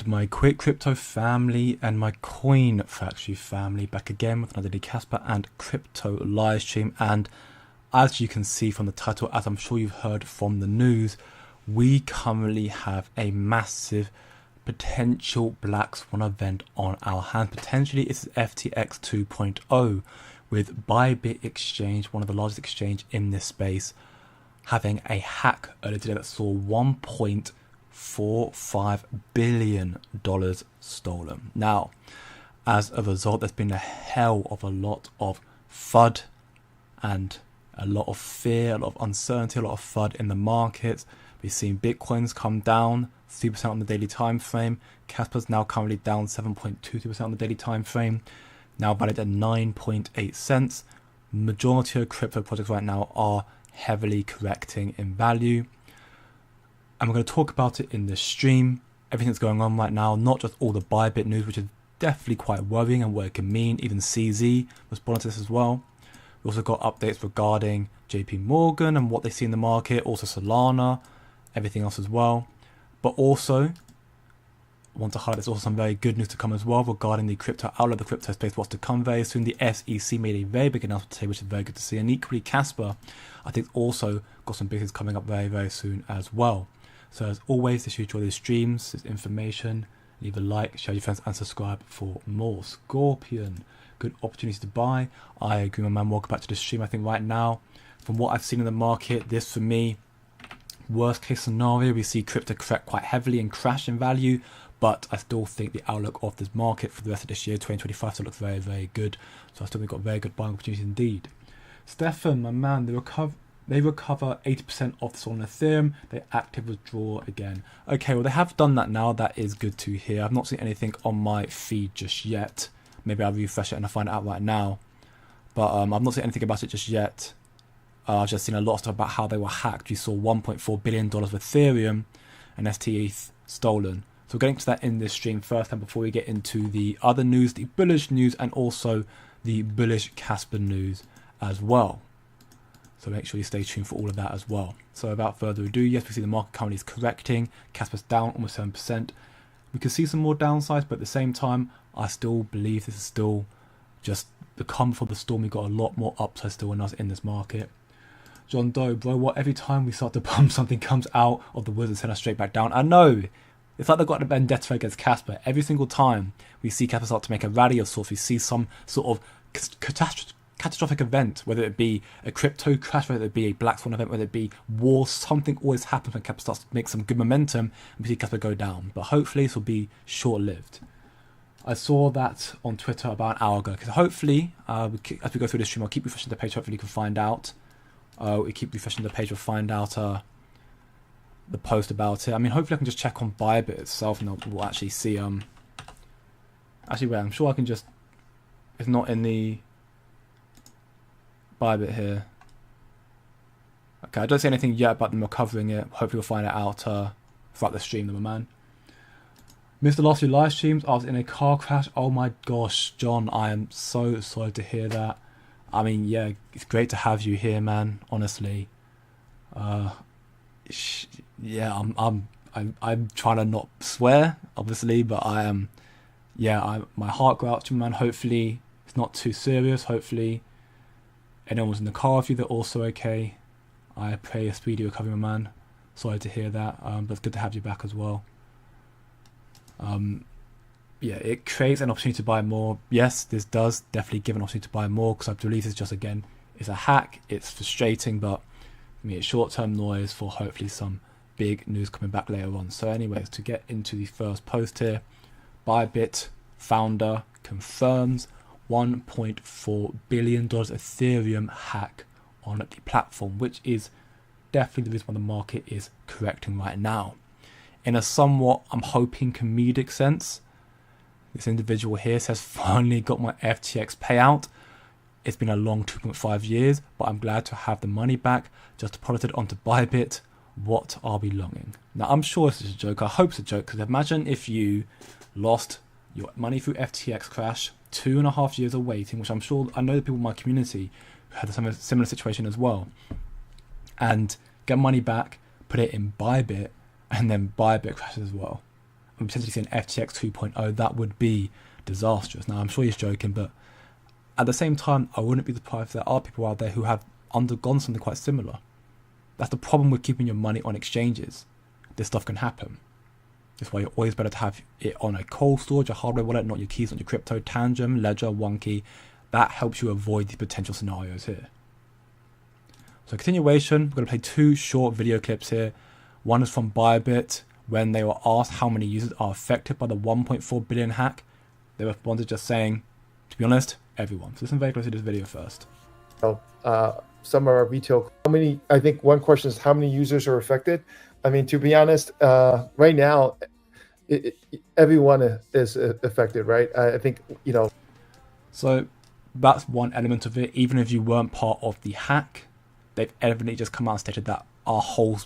My quick crypto family and my coin factory family back again with another Casper and crypto live stream. And as you can see from the title, as I'm sure you've heard from the news, we currently have a massive potential black swan event on our hands. Potentially it's Ftx 2.0 with Bybit exchange, one of the largest exchange in this space, having a hack earlier today that saw $1.45 billion stolen. Now, as a result, there's been a hell of a lot of FUD and a lot of fear, a lot of uncertainty, a lot of FUD in the markets. We've seen Bitcoins come down 3% on the daily time frame. Casper's now currently down 7.22% on the daily time frame, now valued at 9.8 cents. Majority of crypto projects right now are heavily correcting in value. And we're going to talk about it in this stream. Everything that's going on right now, not just all the Bybit news, which is definitely quite worrying and what it can mean. Even CZ responded to this as well. We also got updates regarding JP Morgan and what they see in the market, also Solana, everything else as well. But also, I want to highlight there's also some very good news to come as well regarding the crypto outlet, the crypto space, what's to come very soon. The SEC made a very big announcement today, which is very good to see. And equally, Casper, I think, also got some big things coming up very, very soon as well. So as always, if you enjoy these streams, this information, leave a like, share with your friends, and subscribe for more. Scorpion, good opportunity to buy. I agree, my man. Welcome back to the stream. I think right now, from what I've seen in the market, this for me, worst case scenario, we see crypto correct quite heavily and crash in value. But I still think the outlook of this market for the rest of this year, 2025, still looks very, very good. So I still think we've got very good buying opportunities indeed. Stefan, my man, they recover 80% of the Solana Ethereum. They active withdraw again. Okay, well, they have done that now. That is good to hear. I've not seen anything on my feed just yet. Maybe I'll refresh it and I'll find it out right now. But I've not seen anything about it just yet. I've just seen a lot of stuff about how they were hacked. We saw $1.4 billion of Ethereum and STETH stolen. So we're getting to that in this stream first, and before we get into the other news, the bullish news, and also the bullish Casper news as well. So make sure you stay tuned for all of that as well. So without further ado, yes, we see the market currently is correcting. Casper's down almost 7%. We can see some more downsides, but at the same time, I still believe this is still just the calm before the storm. We've got a lot more upside still in us in this market. John Doe, bro, what? Every time we start to pump, something comes out of the woods and send us straight back down. I know. It's like they've got a vendetta against Casper. Every single time we see Casper start to make a rally of sorts, we see some sort of catastrophic event, whether it be a crypto crash, whether it be a black swan event, whether it be war, something always happens when Casper starts to make some good momentum and we see Casper go down. But hopefully this will be short-lived. I saw that on Twitter about an hour ago. Because hopefully, as we go through this stream, I'll keep refreshing the page. Hopefully you can find out. We keep refreshing the page, we'll find out the post about it. I mean, hopefully I can just check on Bybit itself and we'll actually see. Actually, wait, I'm sure I can just. It's not in the Bybit here. Okay, I don't see anything yet about them recovering it. Hopefully we'll find it out throughout the stream, my man. Missed the last few live streams. I was in a car crash. Oh my gosh, John, I am so sorry to hear that. I mean, yeah, it's great to have you here, man. Honestly, yeah, I'm trying to not swear, obviously, but I am. Yeah, my heart goes out to you, man. Hopefully, it's not too serious. Hopefully, anyone was in the car with you, they're also okay. I pray a speedy recovery, my man. Sorry to hear that, but it's good to have you back as well. Yeah, it creates an opportunity to buy more. Yes, this does definitely give an opportunity to buy more because I believe it's just, again, it's a hack. It's frustrating, but I mean, it's short-term noise for hopefully some big news coming back later on. So anyways, to get into the first post here, Bybit founder confirms $1.4 billion Ethereum hack on the platform, which is definitely the reason why the market is correcting right now. In a somewhat, I'm hoping, comedic sense, this individual here says, finally got my FTX payout. It's been a long 2.5 years, but I'm glad to have the money back. Just deposited onto Bybit. What are we longing? Now, I'm sure this is a joke. I hope it's a joke, because imagine if you lost your money through FTX crash, 2.5 years of waiting, which I'm sure, I know the people in my community who had a similar situation as well, and get money back, put it in Bybit, and then Bybit crashes as well. and potentially see an FTX 2.0, that would be disastrous. Now, I'm sure he's joking, but at the same time, I wouldn't be surprised if there are people out there who have undergone something quite similar. That's the problem with keeping your money on exchanges. This stuff can happen. That's why you're always better to have it on a cold storage, a hardware wallet, not your keys, not your crypto, Tangent, Ledger, OneKey. That helps you avoid the potential scenarios here. So continuation, we're going to play 2 short video clips here. One is from Bybit, when they were asked how many users are affected by the 1.4 billion hack. They responded just saying, to be honest, everyone. So listen very closely to this video first. Some of our retail, I think one question is how many users are affected? I mean, to be honest, right now, everyone is affected, right? I think, So that's one element of it. Even if you weren't part of the hack, they've evidently just come out and stated that our whole,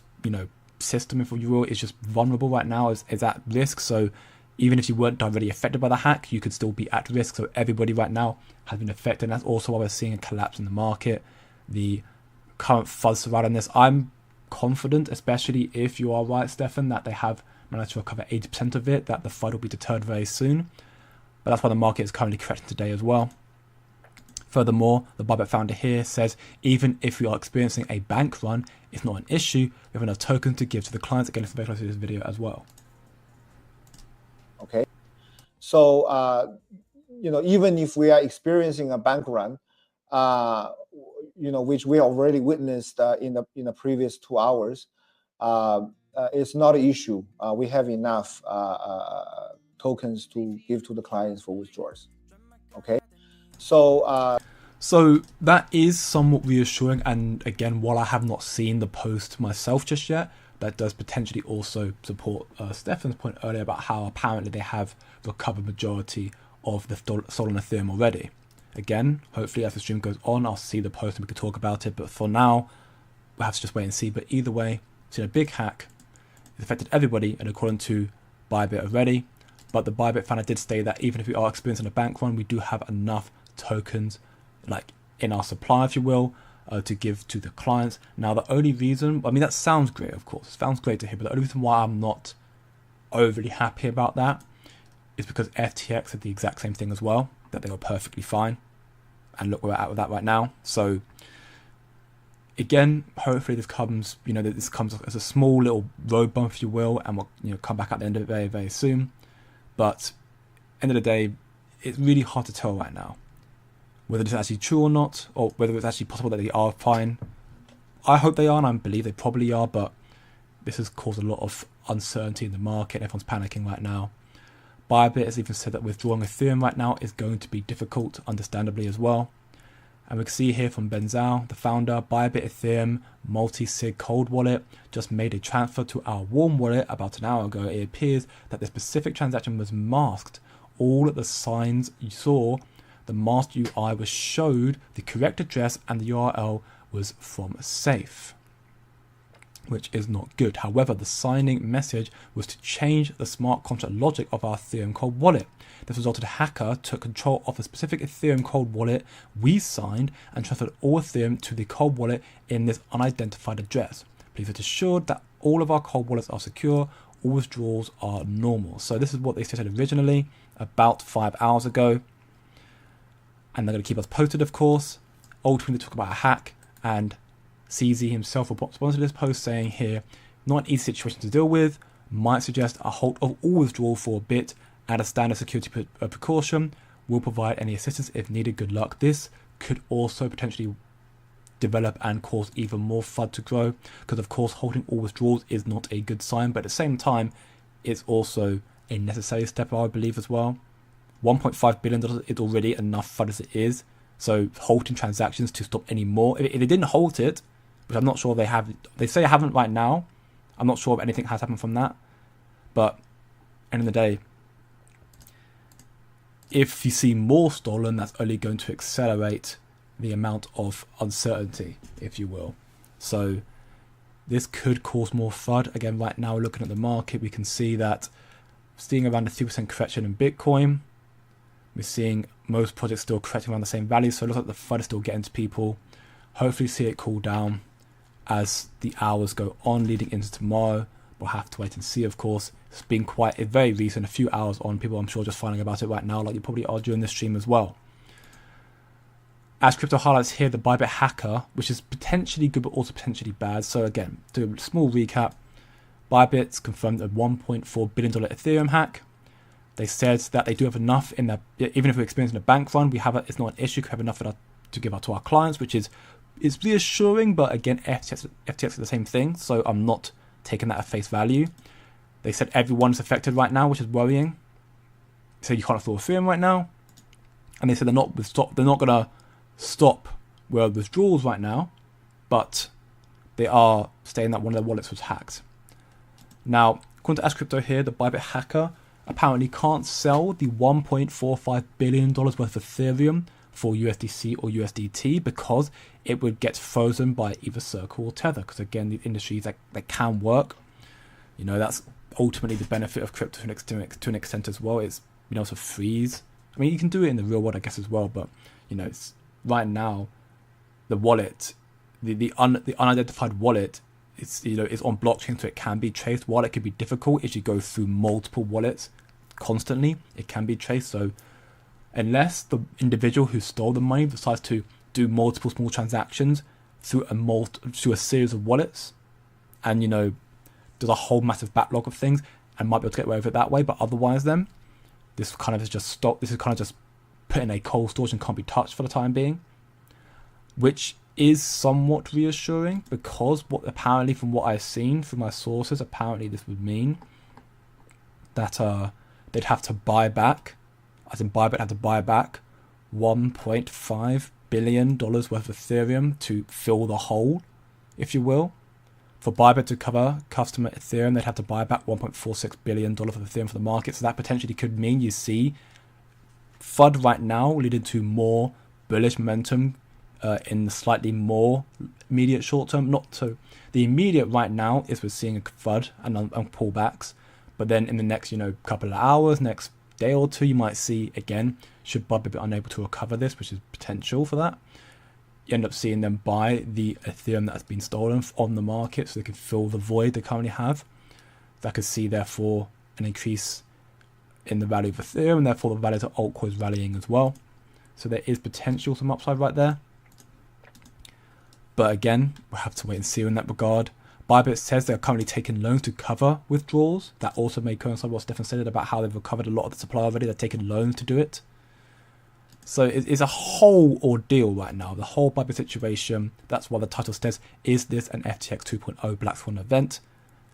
system, if you will, is just vulnerable right now, is at risk. So even if you weren't directly affected by the hack, you could still be at risk. So everybody right now has been affected. And that's also why we're seeing a collapse in the market. The current fuzz surrounding this, I'm confident, especially if you are right, Stefan, that they have managed to recover 80% of it, that the FUD will be deterred very soon. But that's why the market is currently correcting today as well. Furthermore, the Bybit founder here says, even if we are experiencing a bank run, it's not an issue. We have enough tokens to give to the clients. Again, listen very closely to this video as well. Okay. So, even if we are experiencing a bank run, which we already witnessed in the previous 2 hours, it's not an issue. We have enough tokens to give to the clients for withdrawals. Okay, so that is somewhat reassuring. And again, while I have not seen the post myself just yet, that does potentially also support Stefan's point earlier about how apparently they have recovered majority of the Solana Ethereum already. Again, hopefully as the stream goes on, I'll see the post and we can talk about it. But for now, we'll have to just wait and see. But either way, it's a big hack. It's affected everybody, and according to Bybit already. But the Bybit founder did say that even if we are experiencing a bank run, we do have enough tokens, like in our supply, if you will, to give to the clients. Now, the only reason, that sounds great, of course. It sounds great to hear. But the only reason why I'm not overly happy about that is because FTX did the exact same thing as well, that they were perfectly fine. And look where we're at with that right now. So again, hopefully this comes, this comes as a small little road bump, if you will, and we'll come back at the end of it very, very soon. But end of the day, it's really hard to tell right now whether it's actually true or not, or whether it's actually possible that they are fine. I hope they are, and I believe they probably are, but this has caused a lot of uncertainty in the market. Everyone's panicking right now. Bybit has even said that withdrawing Ethereum right now is going to be difficult, understandably as well. And we can see here from Ben Zhao, the founder, Bybit Ethereum multi-sig cold wallet just made a transfer to our warm wallet about an hour ago. It appears that the specific transaction was masked. All of the signs you saw, the masked UI was showed the correct address and the URL was from safe, which is not good. However, the signing message was to change the smart contract logic of our Ethereum cold wallet. This resulted in a hacker took control of a specific Ethereum cold wallet we signed and transferred all Ethereum to the cold wallet in this unidentified address. Please rest assured that all of our cold wallets are secure, all withdrawals are normal. So this is what they stated originally about 5 hours ago. And they're going to keep us posted, of course. Ultimately, talk about a hack, and CZ himself will sponsor this post saying here, not an easy situation to deal with, might suggest a halt of all withdrawal for a bit and a standard security precaution, will provide any assistance if needed. Good luck. This could also potentially develop and cause even more FUD to grow, because of course holding all withdrawals is not a good sign, but at the same time it's also a necessary step, I believe, as well. $1.5 billion is already enough FUD as it is, so halting transactions to stop any more. If they didn't halt it, which I'm not sure they have, they say they haven't right now, I'm not sure if anything has happened from that, but end of the day, if you see more stolen, that's only going to accelerate the amount of uncertainty, if you will. So this could cause more FUD. Again, right now, looking at the market, we can see that seeing around a 3% correction in Bitcoin. We're seeing most projects still correcting around the same value, so it looks like the FUD is still getting to people. Hopefully see it cool down as the hours go on leading into tomorrow. we'll have to wait and see, of course. It's been quite very recent, a few hours on. People, I'm sure, just finding about it right now, like you probably are during this stream as well. As crypto highlights here, the Bybit hacker, which is potentially good but also potentially bad. So again, do a small recap. Bybit's confirmed a $1.4 billion Ethereum hack. They said that they do have enough in their, even if we're experiencing a bank run, it's not an issue. We have enough to give out to our clients, which is reassuring. But again, FTX is the same thing, so I'm not taking that at face value. They said everyone's affected right now, which is worrying. So you can't afford Ethereum right now, and they said they're not gonna stop withdrawals right now, but they are saying that one of their wallets was hacked. Now, according to As Crypto here, the Bybit hacker apparently can't sell the $1.45 billion worth of Ethereum for USDC or USDT because it would get frozen by either Circle or Tether. Because again, the industries that can work, that's ultimately the benefit of crypto to an extent as well. It's to freeze. I mean, you can do it in the real world, I guess, as well. But it's right now, the wallet, the unidentified wallet, it's on blockchain, so it can be traced. While it could be difficult if you go through multiple wallets constantly, it can be traced. So unless the individual who stole the money decides to do multiple small transactions through a series of wallets, and there's a whole massive backlog of things, and might be able to get away with it that way. But otherwise, then this kind of is just stopped. This is kind of just put in a cold storage and can't be touched for the time being, which is somewhat reassuring, because apparently from what I've seen from my sources, apparently this would mean that they'd have to buy back, as in Bybit had to buy back $1.5 billion worth of Ethereum to fill the hole, if you will. For Bybit to cover customer Ethereum, they'd have to buy back $1.46 billion of Ethereum for the market. So that potentially could mean you see FUD right now leading to more bullish momentum in the slightly more immediate short term. Not so. The immediate right now is we're seeing a FUD and pullbacks. But then in the next, couple of hours, next day or two, you might see again, should Bybit be unable to recover this, which is potential for that, you end up seeing them buy the Ethereum that has been stolen on the market so they can fill the void they currently have. That could see, therefore, an increase in the value of Ethereum, and therefore the value of altcoins rallying as well. So there is potential some upside right there. But again, we'll have to wait and see in that regard. Bybit says they're currently taking loans to cover withdrawals. That also may coincide with what Stefan said about how they've recovered a lot of the supply already. They're taking loans to do it. So it's a whole ordeal right now, the whole Bybit situation. That's why the title says, is this an Ftx 2.0 Blackswan event?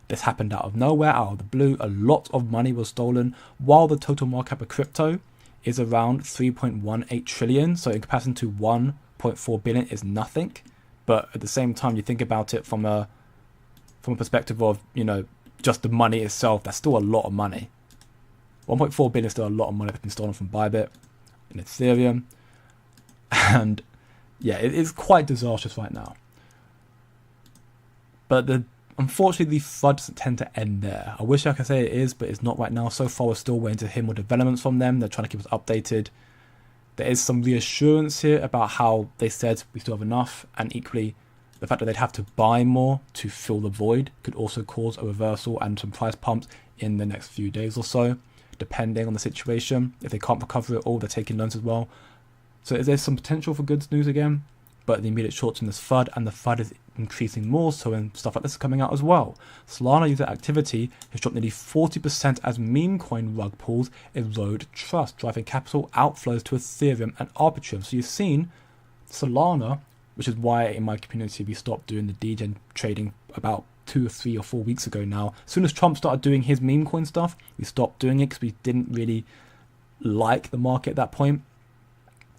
This happened out of nowhere, out of the blue. A lot of money was stolen, while the total market cap of crypto is around 3.18 trillion. So in comparison to 1.4 billion is nothing. But at the same time, you think about it from a perspective of, just the money itself, that's still a lot of money. 1.4 billion is still a lot of money that's been stolen from Bybit and Ethereum. And yeah, it is quite disastrous right now. But unfortunately, the FUD doesn't tend to end there. I wish I could say it is, but it's not right now. So far, we're still waiting to hear more developments from them. They're trying to keep us updated. There is some reassurance here about how they said we still have enough, and equally the fact that they'd have to buy more to fill the void could also cause a reversal and some price pumps in the next few days or so, depending on the situation. If they can't recover it all, they're taking loans as well. So is there some potential for good news again? But in the immediate short term, there's FUD, and the FUD is increasing more so, and stuff like this is coming out as well. Solana user activity has dropped nearly 40% as meme coin rug pulls erode trust, driving capital outflows to Ethereum and Arbitrum. So you've seen Solana, which is why in my community we stopped doing the degen trading about 2 or 3 or 4 weeks ago now. As soon as Trump started doing his meme coin stuff, we stopped doing it because we didn't really like the market at that point.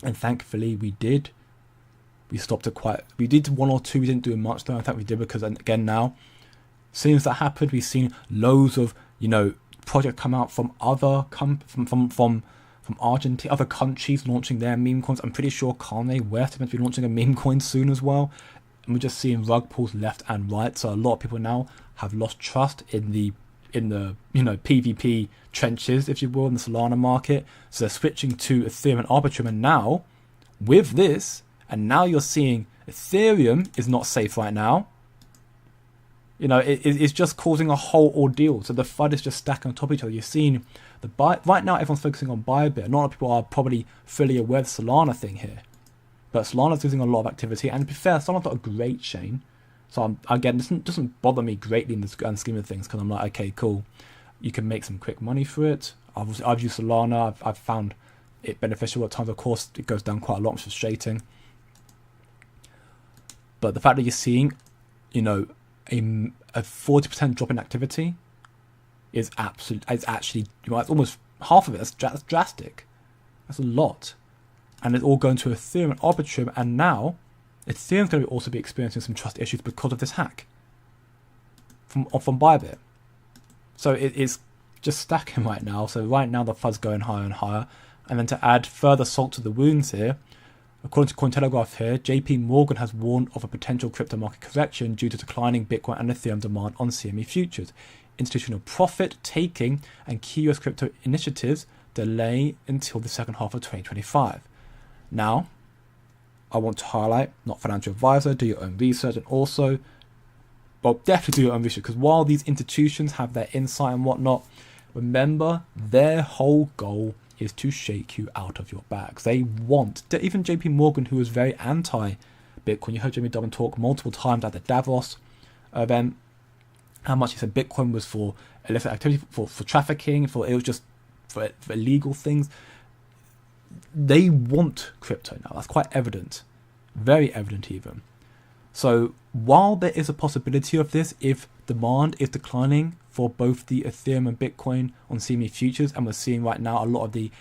And thankfully we did. We stopped it we did 1 or 2, we didn't do much though. I think we did because, again, now, since that happened, we've seen loads of, projects come out from other from Argentina, other countries launching their meme coins. I'm pretty sure Kanye West is meant to be launching a meme coin soon as well. And we're just seeing rug pulls left and right. So a lot of people now have lost trust in the PvP trenches, if you will, in the Solana market. So they're switching to Ethereum and Arbitrum, and now with this, and now you're seeing Ethereum is not safe right now. it's just causing a whole ordeal. So the FUD is just stacking on top of each other. You're seeing right now everyone's focusing on Bybit. Not a lot of people are probably fully aware of the Solana thing here. But Solana's losing a lot of activity. And to be fair, Solana's not a great chain. So again, it doesn't bother me greatly in the grand scheme of things, because I'm like, okay, cool. You can make some quick money for it. I've used Solana. I've found it beneficial at times. Of course, it goes down quite a lot, which is frustrating. But the fact that you're seeing, a 40% drop in activity is actually, it's almost half of it. That's drastic. That's a lot. And it's all going to Ethereum and Arbitrum, and now Ethereum's going to also be experiencing some trust issues because of this hack from Bybit. So it's just stacking right now. So right now the FUD's going higher and higher. And then to add further salt to the wounds here, according to Cointelegraph here, JP Morgan has warned of a potential crypto market correction due to declining Bitcoin and Ethereum demand on CME futures. Institutional profit taking and key US crypto initiatives delay until the second half of 2025. Now, I want to highlight, not financial advisor, do your own research, and also, well, definitely do your own research, because while these institutions have their insight and whatnot, remember, their whole goal is to shake you out of your bags. They want, even JP Morgan, who was very anti-Bitcoin, you heard Jamie Dimon talk multiple times at the Davos event, how much he said Bitcoin was for illicit activity, for trafficking, it was just for illegal things. They want crypto now. That's quite evident. Very evident even. So while there is a possibility of this, if demand is declining for both the Ethereum and Bitcoin on CME futures, and we're seeing right now a lot of the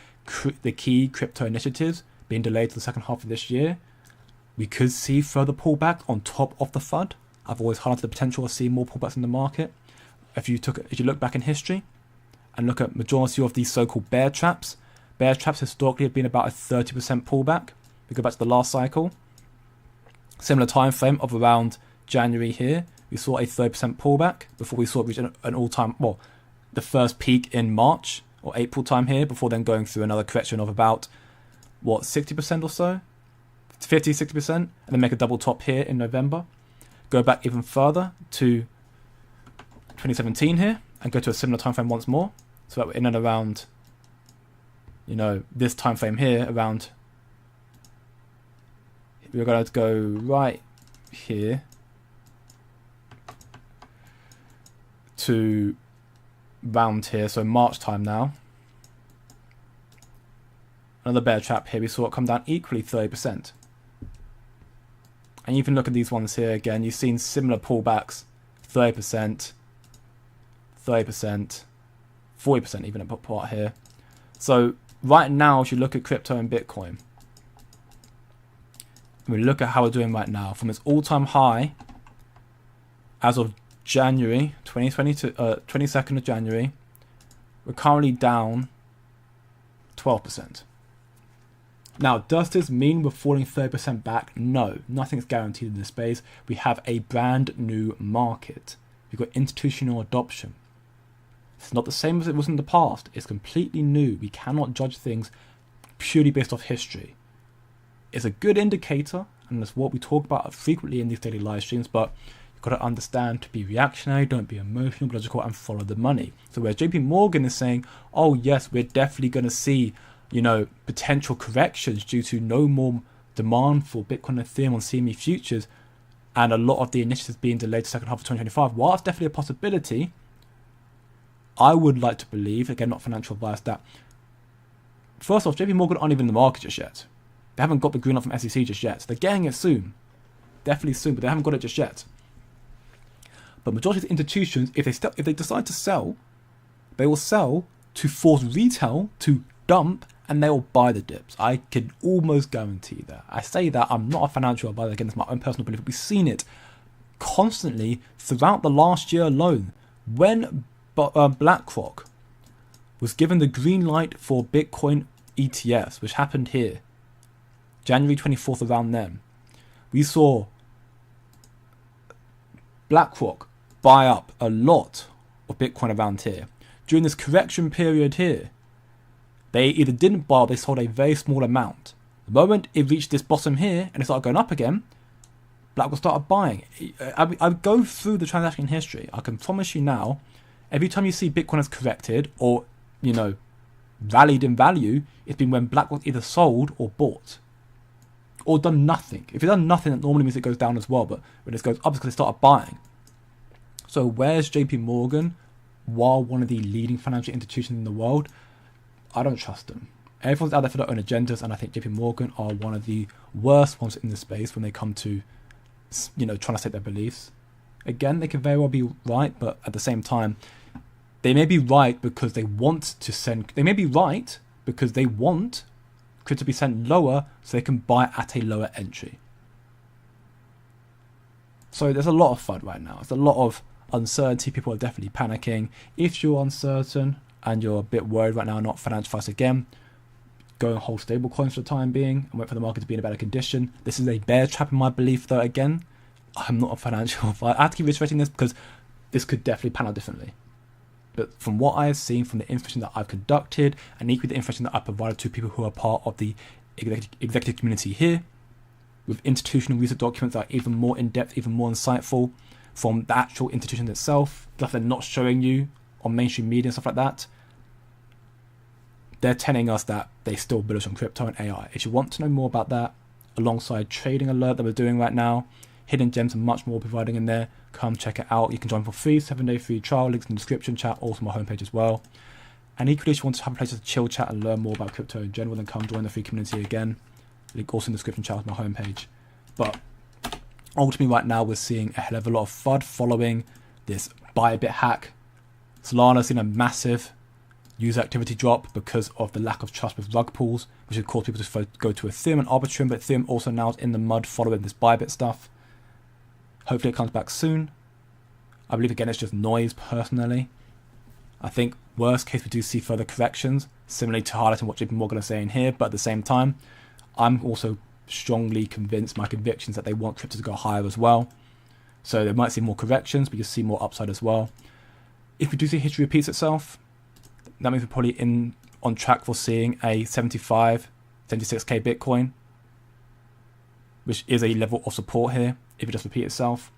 key crypto initiatives being delayed to the second half of this year, we could see further pullback on top of the FUD. I've always highlighted the potential of seeing more pullbacks in the market. If you look back in history and look at majority of these so-called bear traps historically have been about a 30% pullback. We go back to the last cycle. Similar time frame of around January here, we saw a 30% pullback before we saw it reach an all-time, the first peak in March or April time here, before then going through another correction of about, 60% or so? 50, 60%, and then make a double top here in November. Go back even further to 2017 here, and go to a similar time frame once more. So that we're in and around, this time frame here, around, we're going to go right here to round here, so March time now. Another bear trap here, we saw it come down equally 30%. And you can look at these ones here again, you've seen similar pullbacks, 30%, 30%, 40% even at part here. So right now, if you look at crypto and Bitcoin, we look at how we're doing right now, from its all-time high as of January 2022, 22nd of January, we're currently down 12%. Now, does this mean we're falling 30% back? No, nothing's guaranteed in this space. We have a brand new market. We've got institutional adoption. It's not the same as it was in the past. It's completely new. We cannot judge things purely based off history. It's a good indicator, and that's what we talk about frequently in these daily live streams, but you've got to understand to be reactionary, don't be emotional, logical, and follow the money. So where JP Morgan is saying, oh yes, we're definitely going to see, potential corrections due to no more demand for Bitcoin and Ethereum on CME futures, and a lot of the initiatives being delayed to second half of 2025, while it's definitely a possibility, I would like to believe, again, not financial advice, that first off, JP Morgan aren't even in the market just yet. They haven't got the green light from SEC just yet. They're getting it soon. Definitely soon, but they haven't got it just yet. But majority of the institutions, if they decide to sell, they will sell to force retail to dump, and they will buy the dips. I can almost guarantee that. I say that, I'm not a financial advisor, again, it's my own personal belief, but we've seen it constantly throughout the last year alone. When BlackRock was given the green light for Bitcoin ETFs, which happened here, January 24th, around then, we saw BlackRock buy up a lot of Bitcoin around here. During this correction period here, they either didn't buy or they sold a very small amount. The moment it reached this bottom here and it started going up again, BlackRock started buying. I go through the transaction history. I can promise you now, every time you see Bitcoin has corrected or, rallied in value, it's been when BlackRock either sold or bought. Or done nothing. If it's done nothing, that normally means it goes down as well. But when it goes up, it's because they started buying. So where's JP Morgan? While one of the leading financial institutions in the world, I don't trust them. Everyone's out there for their own agendas, and I think JP Morgan are one of the worst ones in the space when they come to, trying to state their beliefs. Again, they can very well be right, but at the same time, they may be right because they want to send. They may be right because they want crypto to be sent lower so they can buy at a lower entry. So there's a lot of FUD right now. There's a lot of uncertainty. People are definitely panicking. If you're uncertain and you're a bit worried right now, not financial advice again, go and hold stablecoins for the time being and wait for the market to be in a better condition. This is a bear trap in my belief, though. Again, I'm not a financial advisor. I have to keep reiterating this because this could definitely pan out differently. But from what I have seen, from the information that I've conducted, and equally the information that I provided to people who are part of the executive community here, with institutional research documents that are even more in-depth, even more insightful, from the actual institution itself, stuff they're not showing you on mainstream media and stuff like that, they're telling us that they're still bullish on crypto and AI. If you want to know more about that, alongside Trading Alert that we're doing right now, Hidden Gems and much more providing in there, come check it out. You can join for free, 7-day free trial, links in the description, chat, also my homepage as well. And equally, if you want to have a place to chill, chat and learn more about crypto in general, then come join the free community again. Link also in the description, chat, my homepage. But ultimately right now we're seeing a hell of a lot of FUD following this Bybit hack. Solana's seen a massive user activity drop because of the lack of trust with rug pulls, which has caused people to go to Ethereum and Arbitrum, but Ethereum also now is in the mud following this Bybit stuff. Hopefully it comes back soon. I believe again it's just noise personally. I think worst case we do see further corrections, similarly to highlighting what JP Morgan are saying here, but at the same time, I'm also strongly convinced, my convictions that they want crypto to go higher as well. So they might see more corrections, but you'll see more upside as well. If we do see history repeats itself, that means we're probably on track for seeing a 75, 76k Bitcoin, which is a level of support here if it just repeats itself.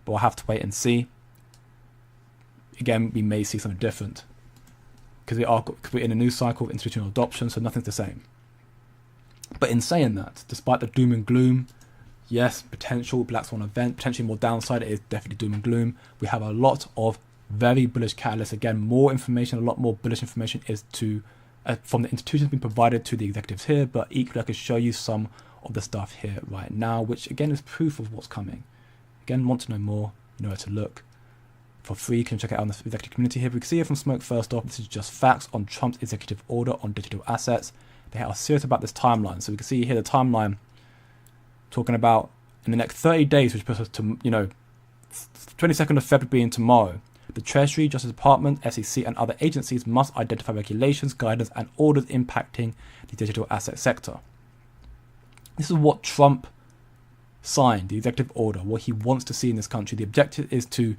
But we'll have to wait and see. Again, we may see something different because we're in a new cycle of institutional adoption, so nothing's the same. But in saying that, despite the doom and gloom, yes, potential Blackswan event, potentially more downside, it is definitely doom and gloom. We have a lot of very bullish catalysts. Again, more information, a lot more bullish information is from the institutions being provided to the executives here, but equally I could show you some of the stuff here right now, which again is proof of what's coming. Again, want to know more, you know where to look. For free, you can check it out on the executive community here. We can see it from Smoke first off. This is just facts on Trump's executive order on digital assets. They are serious about this timeline. So we can see here the timeline talking about in the next 30 days, which puts us to, 22nd of February being tomorrow. The Treasury, Justice Department, SEC and other agencies must identify regulations, guidance and orders impacting the digital asset sector. This is what Trump signed, the executive order, what he wants to see in this country. The objective is to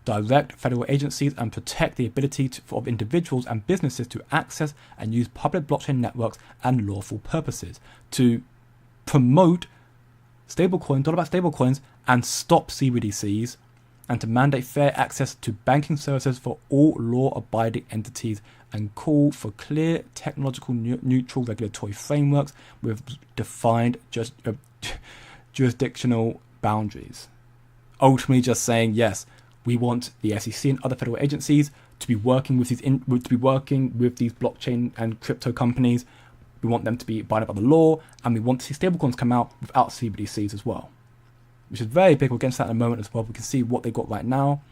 direct federal agencies and protect the ability of individuals and businesses to access and use public blockchain networks and lawful purposes, to promote stablecoins, dollar-backed stablecoins, and stop CBDCs, and to mandate fair access to banking services for all law-abiding entities, and call for clear technological neutral regulatory frameworks with defined jurisdictional boundaries. Ultimately, just saying yes, we want the SEC and other federal agencies to be working with these blockchain and crypto companies. We want them to be abiding by the law, and we want to see stablecoins come out without CBDCs as well, which is very big. We're against that in a moment as well. We can see what they got right now.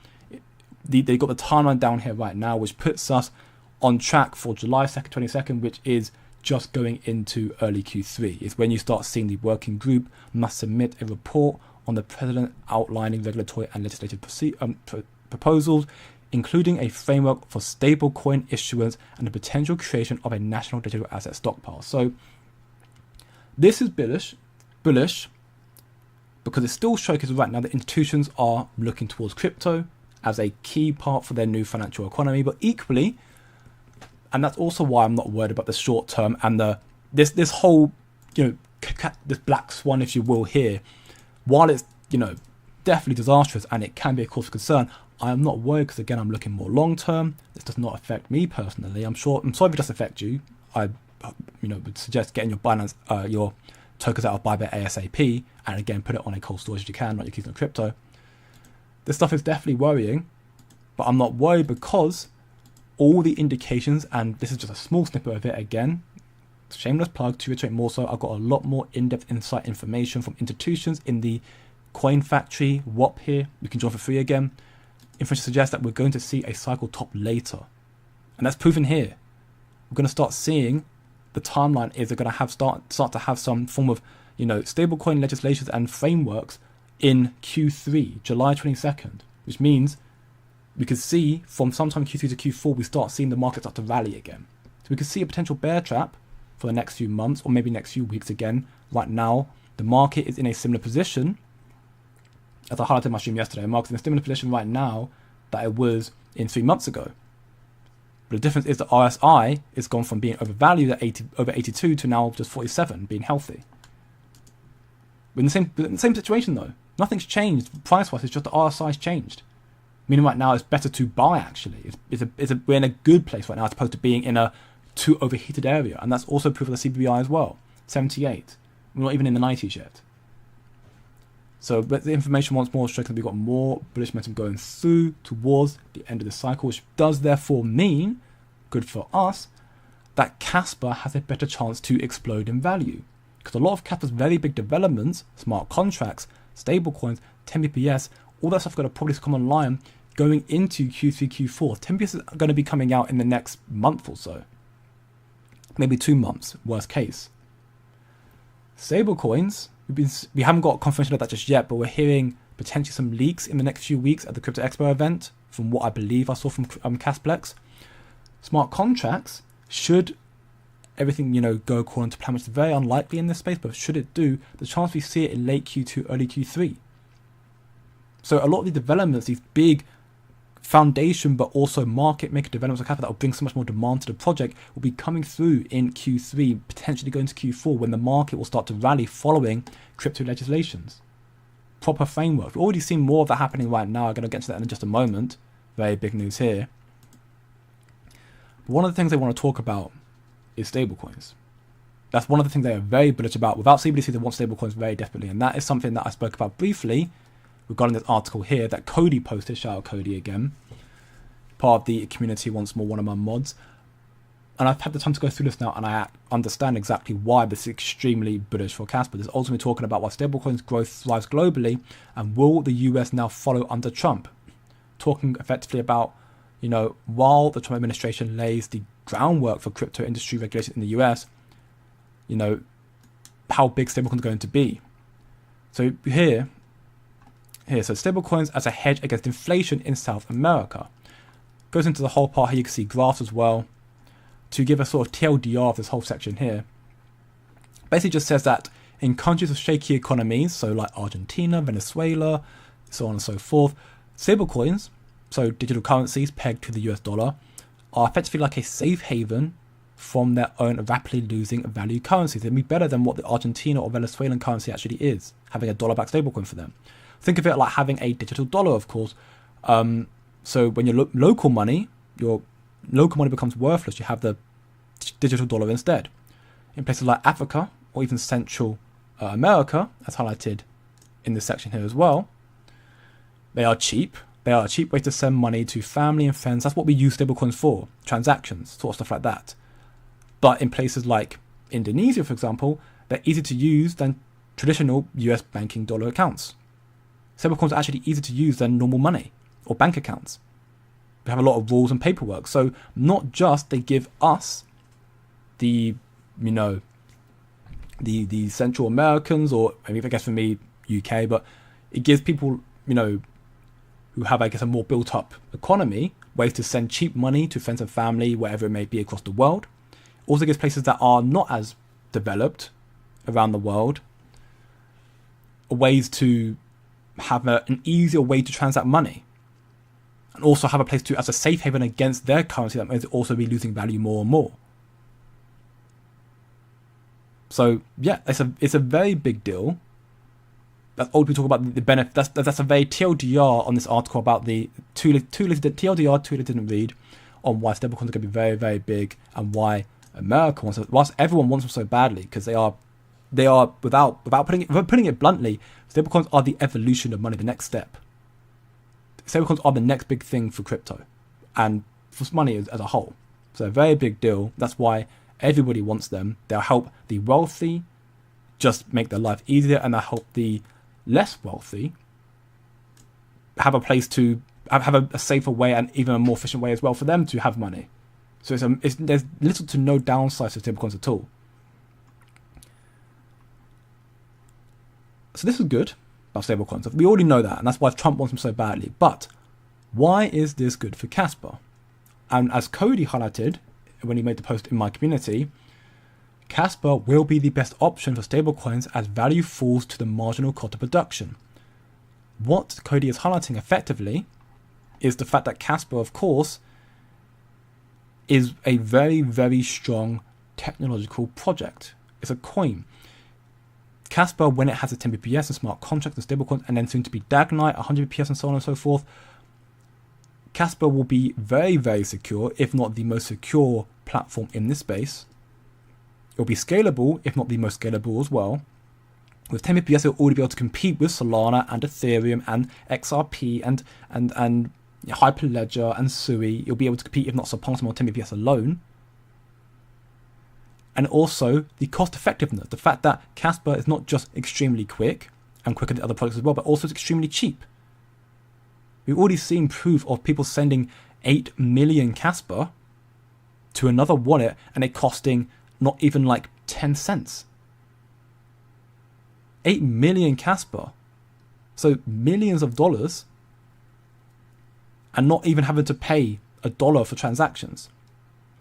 They got the timeline down here right now, which puts us on track for July 2nd, 22nd, which is just going into early Q3. It's when you start seeing the working group must submit a report on the president outlining regulatory and legislative proposals, including a framework for stablecoin issuance and the potential creation of a national digital asset stockpile. So this is bullish because it still showcases right now that institutions are looking towards crypto as a key part for their new financial economy, but equally, and that's also why I'm not worried about the short term and this whole, this black swan, if you will, here. While it's definitely disastrous, and it can be a cause for concern. I am not worried because, again, I'm looking more long term. This does not affect me personally. I'm sorry if it does affect you. I would suggest getting your Binance, your tokens out of Bybit ASAP, and again, put it on a cold storage if you can, not your keys on crypto. This stuff is definitely worrying, but I'm not worried because all the indications, and this is just a small snippet of it again, shameless plug to reiterate more so, I've got a lot more in-depth insight information from institutions in the Coin Factory, WAP here, you can join for free again. Information suggests that we're going to see a cycle top later. And that's proven here. We're going to start seeing the timeline is they're going to have start to have some form of, stablecoin legislations and frameworks in Q3, July 22nd, which means we could see from sometime Q3 to Q4, we start seeing the market start to rally again. So we could see a potential bear trap for the next few months or maybe next few weeks again. Right now, the market is in a similar position, as I highlighted in my stream yesterday, the market's in a similar position right now that it was in 3 months ago. But the difference is the RSI is gone from being overvalued at over 82 to now just 47, being healthy. We're in the same situation though. Nothing's changed price-wise, it's just the RSI's changed. Meaning right now it's better to buy actually. We're in a good place right now as opposed to being in a too overheated area. And that's also proof of the CBI as well. 78. We're not even in the 90s yet. So but the information once more shows that we've got more bullish momentum going through towards the end of the cycle, which does therefore mean, good for us, that Casper has a better chance to explode in value. Because a lot of Casper's very big developments, smart contracts, stablecoins, 10 BPS, all that stuff is going to probably come online going into Q3, Q4. 10 BPS is going to be coming out in the next month or so. Maybe 2 months, worst case. Stablecoins, we haven't got confirmation of that just yet, but we're hearing potentially some leaks in the next few weeks at the Crypto Expo event, from what I believe I saw from Casplex. Smart contracts, should everything go according to plan, which is very unlikely in this space, but should it do, the chance we see it in late Q2, early Q3. So a lot of the developments, these big foundation but also market maker developments like that will bring so much more demand to the project, will be coming through in Q3, potentially going to Q4, when the market will start to rally following crypto legislations. Proper framework. We've already seen more of that happening right now. I'm going to get to that in just a moment. Very big news here. But one of the things they want to talk about is stablecoins. That's one of the things they are very bullish about. Without CBDC, they want stablecoins very desperately, and that is something that I spoke about briefly regarding this article here that Cody posted. Shout out Cody again, part of the community once more, one of my mods. And I've had the time to go through this now, and I understand exactly why this is extremely bullish for Casper. This is ultimately talking about why stablecoins growth thrives globally, and will the US now follow under Trump? Talking effectively about, while the Trump administration lays the groundwork for crypto industry regulation in the US, how big stablecoins are going to be. So here, so stablecoins as a hedge against inflation in South America. Goes into the whole part here, you can see graphs as well, to give a sort of TLDR of this whole section here. Basically just says that in countries with shaky economies, so like Argentina, Venezuela, so on and so forth, stablecoins, so digital currencies pegged to the US dollar, are effectively like a safe haven from their own rapidly losing value currencies. They'd be better than what the Argentina or Venezuelan currency actually is, having a dollar-backed stablecoin for them. Think of it like having a digital dollar, of course. So when your local money becomes worthless, you have the digital dollar instead. In places like Africa or even Central America, as highlighted in this section here as well, they are cheap. They are a cheap way to send money to family and friends. That's what we use stablecoins for, transactions, sort of stuff like that. But in places like Indonesia, for example, they're easier to use than traditional US banking dollar accounts. Stablecoins are actually easier to use than normal money or bank accounts. We have a lot of rules and paperwork. So not just they give us the Central Americans, or I mean, I guess for me, UK, but it gives people, who have, I guess, a more built up economy, ways to send cheap money to friends and family, wherever it may be across the world. Also gives places that are not as developed around the world ways to have an easier way to transact money, and also have a place to, as a safe haven against their currency that may also be losing value more and more. So yeah, it's a very big deal. That's all we talk about the benefit. That's a very TLDR on this article about the TLDR too little didn't read on why stablecoins are going to be very, very big and why America wants it, whilst everyone wants them so badly, because they are without putting it bluntly, stablecoins are the evolution of money, the next step. Stablecoins are the next big thing for crypto and for money as a whole. So a very big deal. That's why everybody wants them. They'll help the wealthy just make their life easier, and they'll help the less wealthy have a place to have a safer way and even a more efficient way as well for them to have money. So there's little to no downside to stablecoins at all. So this is good about stablecoins. We already know that, and that's why Trump wants them so badly. But why is this good for Casper? And as Cody highlighted when he made the post in my community, Casper will be the best option for stablecoins as value falls to the marginal cost of production. What Cody is highlighting effectively is the fact that Casper, of course, is a very, very strong technological project. It's a coin. Casper, when it has a 10 BPS and smart contracts and stablecoins, and then soon to be Dagnite, 100 BPS and so on and so forth, Casper will be very, very secure, if not the most secure platform in this space. It'll be scalable, if not the most scalable as well. With 10 BPS, it'll already be able to compete with Solana and Ethereum and XRP and Hyperledger and Sui. You'll be able to compete, if not surpass them on 10 BPS alone. And also the cost effectiveness, the fact that Casper is not just extremely quick and quicker than other products as well, but also it's extremely cheap. We've already seen proof of people sending 8 million Casper to another wallet and it costing not even like 10 cents. 8 million Casper. So millions of dollars, and not even having to pay $1 for transactions.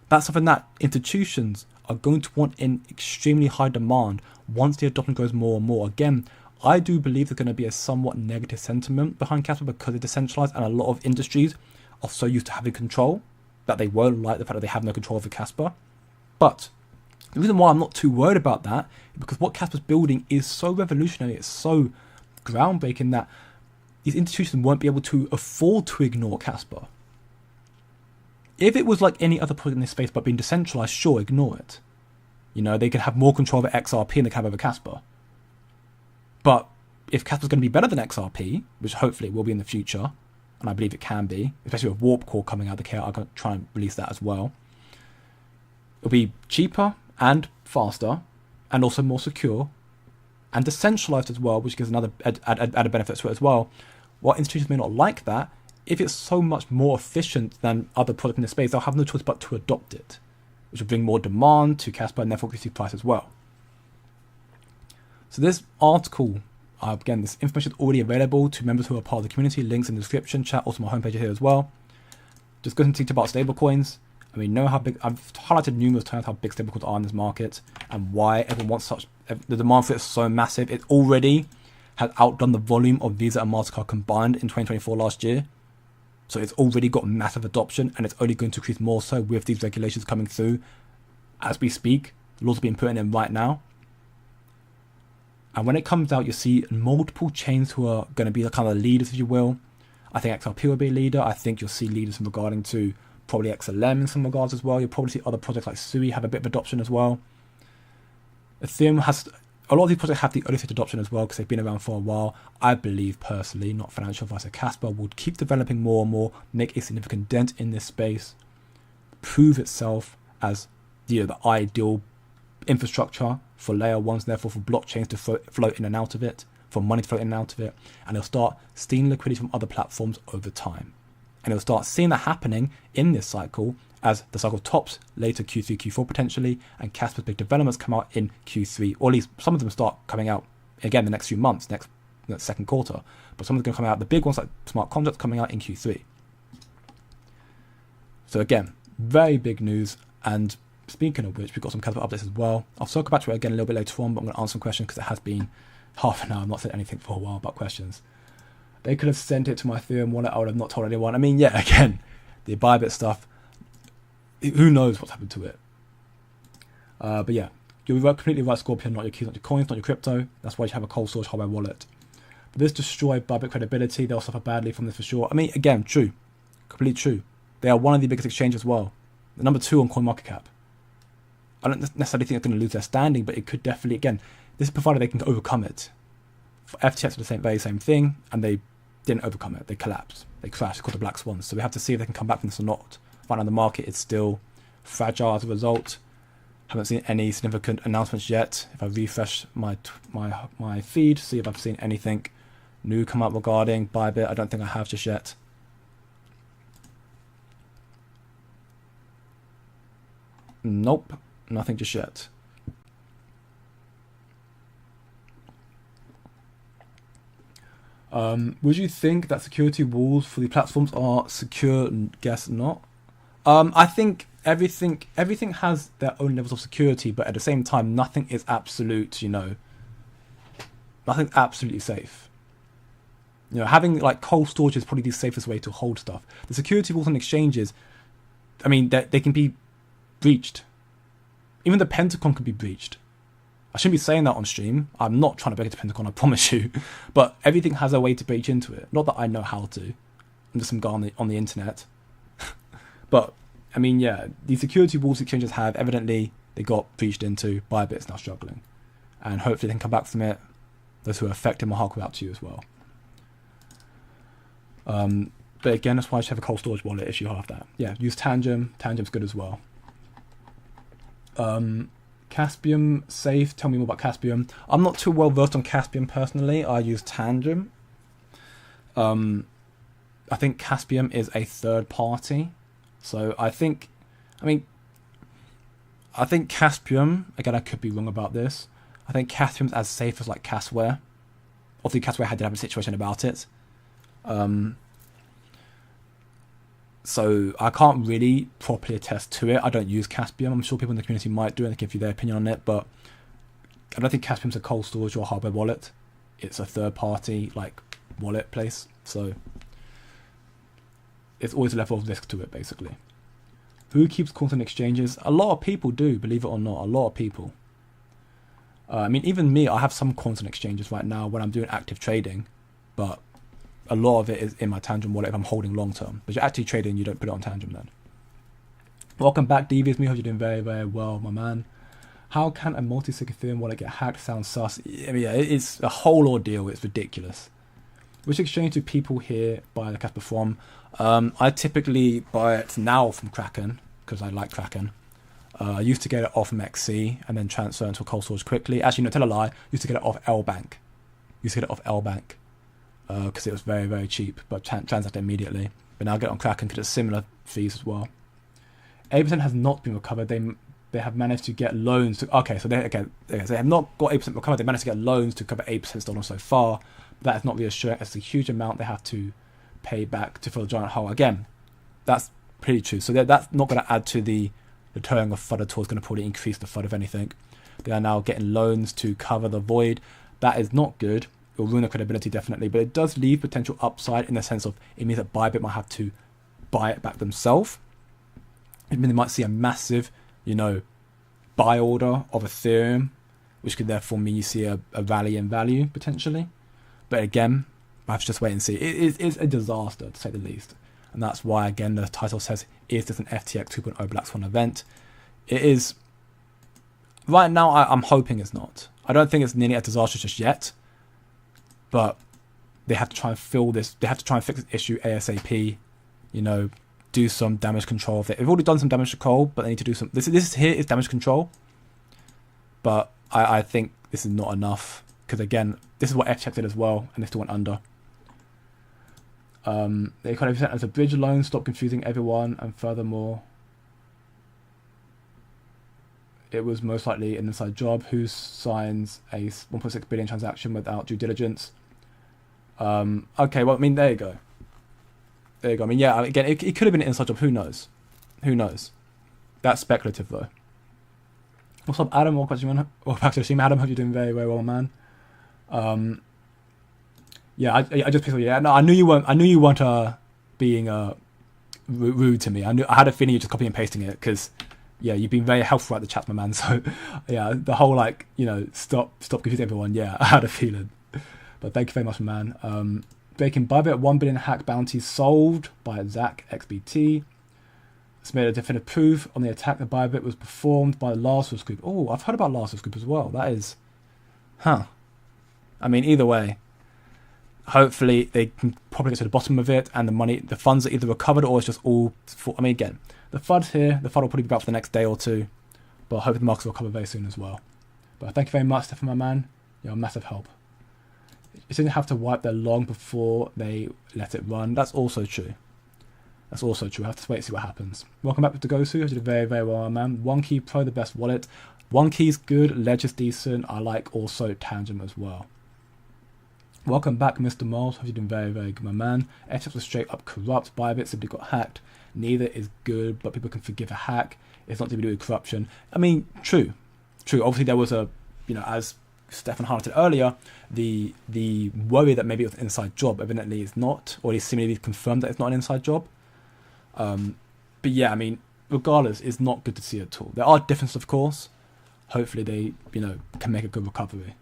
That's something that institutions are going to want in extremely high demand once the adoption goes more and more. Again, I do believe there's going to be a somewhat negative sentiment behind Casper because it's decentralized, and a lot of industries are so used to having control that they won't like the fact that they have no control over Casper. But the reason why I'm not too worried about that is because what Casper's building is so revolutionary, it's so groundbreaking that these institutions won't be able to afford to ignore Casper. If it was like any other project in this space but being decentralized, sure, ignore it. You know, they could have more control over XRP than they can have over Casper. But if Casper's going to be better than XRP, which hopefully it will be in the future, and I believe it can be, especially with Warp Core coming out, the KR, I'm going to try and release that as well. It'll be cheaper and faster, and also more secure, and decentralized as well, which gives another added benefit to it as well. While institutions may not like that, if it's so much more efficient than other products in the space, they'll have no choice but to adopt it, which will bring more demand to Casper and therefore increase price as well. So this article, again, this information is already available to members who are part of the community. Links in the description, chat, also my homepage here as well. Just go and think about stablecoins. And we know how big, I've highlighted numerous times how big stablecoins are in this market and why everyone wants such, the demand for it is so massive. It already has outdone the volume of Visa and MasterCard combined in 2024 last year. So it's already got massive adoption, and it's only going to increase more so with these regulations coming through as we speak. The laws are being put in right now. And when it comes out, you'll see multiple chains who are going to be the kind of leaders, if you will. I think XRP will be a leader. I think you'll see leaders regarding to probably XLM in some regards as well. You'll probably see other projects like Sui have a bit of adoption as well. Ethereum has, a lot of these projects have the early stage adoption as well because they've been around for a while. I believe personally, not financial advice, that Casper will keep developing more and more, make a significant dent in this space, prove itself as the ideal infrastructure for layer ones, therefore for blockchains to float in and out of it, for money to float in and out of it, and it'll start stealing liquidity from other platforms over time. And it'll start seeing that happening in this cycle as the cycle tops later Q3, Q4 potentially, and Casper's big developments come out in Q3, or at least some of them start coming out again the next few months, next second quarter, but some of them are going to come out, the big ones like smart contracts coming out in Q3. So again, very big news. And speaking of which, we've got some Casper updates as well. I'll circle back to it again a little bit later on, but I'm going to answer some questions because it has been half an hour. I've not said anything for a while about questions. They could have sent it to my Ethereum wallet. I would have not told anyone. I mean, yeah, again, the Bybit stuff, who knows what's happened to it. But yeah, you're completely right, Scorpion, not your keys, not your coins, not your crypto. That's why you have a cold storage hardware wallet. But this destroyed Bybit credibility. They'll suffer badly from this for sure. I mean, again, true. Completely true. They are one of the biggest exchanges as well. The number 2 on CoinMarketCap. I don't necessarily think they're going to lose their standing, but it could definitely, again, this is provided they can overcome it. For FTX did the very same thing, and they didn't overcome it. They collapsed. They crashed. It's called the Black Swans. So we have to see if they can come back from this or not. Right now, the market is still fragile as a result. Haven't seen any significant announcements yet. If I refresh my feed, see if I've seen anything new come up regarding Bybit. I don't think I have just yet. Nope, nothing just yet. Would you think that security rules for the platforms are secure? Guess not. I think everything has their own levels of security, but at the same time, nothing is absolute. Nothing's absolutely safe. Having like cold storage is probably the safest way to hold stuff. The security rules on exchanges, I mean, they can be breached. Even the Pentagon could be breached. I shouldn't be saying that on stream. I'm not trying to break into Pentagon, I promise you. But everything has a way to breach into it. Not that I know how to. I'm just some guy on the internet. But, I mean, yeah, the security rules exchanges have, evidently, they got breached into. Bybit's now struggling. And hopefully they can come back from it. Those who are affected, my heart goes out to you as well. But again, that's why I should have a cold storage wallet if you have that. Yeah, use Tangem. Tangem's good as well. Caspium safe. Tell me more about Caspium. I'm not too well versed on Caspium personally. I use Tangem. I think Caspium is a third party. So I think Caspium, again, I could be wrong about this. I think Caspium's as safe as like Casware. Obviously Casware had to have a situation about it. So I can't really properly attest to it. I don't use Caspium. I'm sure people in the community might do and they give you their opinion on it, but I don't think Caspium's a cold storage or hardware wallet. It's a third party like wallet place. So it's always a level of risk to it, basically. Who keeps coins on exchanges? A lot of people do, believe it or not. A lot of people. I mean, even me, I have some coins on exchanges right now when I'm doing active trading, but a lot of it is in my Tangem wallet if I'm holding long term. But you're actually trading, you don't put it on Tangem then. Welcome back, Devious. Me, hope you're doing very, very well, my man. How can a multi-sig Ethereum wallet get hacked? Sounds sus. I mean, yeah, it's a whole ordeal. It's ridiculous. Which exchange do people here buy the Casper from? I typically buy it now from Kraken because I like Kraken. I used to get it off from XC and then transfer into a cold storage quickly. Actually, no, tell a lie. Used to get it off LBank. Because it was very, very cheap, but transacted immediately. But now I get it on Kraken because it's similar fees as well. 8% has not been recovered. They have managed to get loans to. Okay, so they have not got 8% recovered. They managed to get loans to cover 8% stolen so far. But that is not reassuring. It's a huge amount they have to pay back to fill the giant hole. Again, that's pretty true. So that's not going to add to the deterring of FUD at all. It's going to probably increase the FUD, if anything. They are now getting loans to cover the void. That is not good. It will ruin their credibility, definitely. But it does leave potential upside in the sense of it means that Bybit might have to buy it back themselves. It means they might see a massive, buy order of Ethereum, which could therefore mean you see a rally in value, potentially. But again, I have to just wait and see. It's a disaster, to say the least. And that's why, again, the title says, is this an FTX 2.0 Blackswan event? It is. Right now, I'm hoping it's not. I don't think it's nearly a disaster just yet. But they have to try and fill this. They have to try and fix this issue ASAP. Do some damage control of it. They've already done some damage control, but they need to do some. This here is damage control. But I think this is not enough. Because again, this is what FTX did as well, and they still went under. They kind of sent as a bridge loan, stop confusing everyone, and furthermore, it was most likely an inside job. Who signs a 1.6 billion transaction without due diligence? Okay, well, I mean, there you go. I mean, yeah, again, it could have been an inside job. Who knows? That's speculative, though. What's up, Adam? Welcome back to the stream. Adam, hope you're doing very, very well, man. Yeah, I just pissed. Yeah, no, I knew you weren't being rude to me. I had a feeling you're just copying and pasting it because, yeah, you've been very helpful at the chat, my man. So, yeah, the whole stop confusing everyone. Yeah, I had a feeling. But thank you very much, man. Breaking Bybit 1 billion hack bounty solved by Zach XBT. It's made a definitive proof on the attack that Bybit was performed by the Lazarus Group. Oh, I've heard about Lazarus Group as well. That is, I mean, either way, hopefully they can probably get to the bottom of it, and the funds are either recovered or it's just all. I mean, again, the FUD will probably be back for the next day or two, but I hope the markets will recover very soon as well. But thank you very much, Stefan, my man. You're a massive help. You didn't have to wipe their long before they let it run. That's also true. I have to wait and see what happens. Welcome back to Gosu. I did very, very well, man. One Key Pro, the best wallet. One Key's good. Ledger's decent. I like also Tangent as well. Welcome back, Mr. Miles. You're doing very, very good, my man. FTX was straight up corrupt. Bybit simply got hacked. Neither is good, but people can forgive a hack. It's not to do with corruption. I mean, true. Obviously, there was as Stefan highlighted earlier, the worry that maybe it was an inside job. Evidently, it's not, or at least seemingly confirmed that it's not an inside job. But yeah, I mean, regardless, it's not good to see at all. There are differences, of course. Hopefully, they can make a good recovery.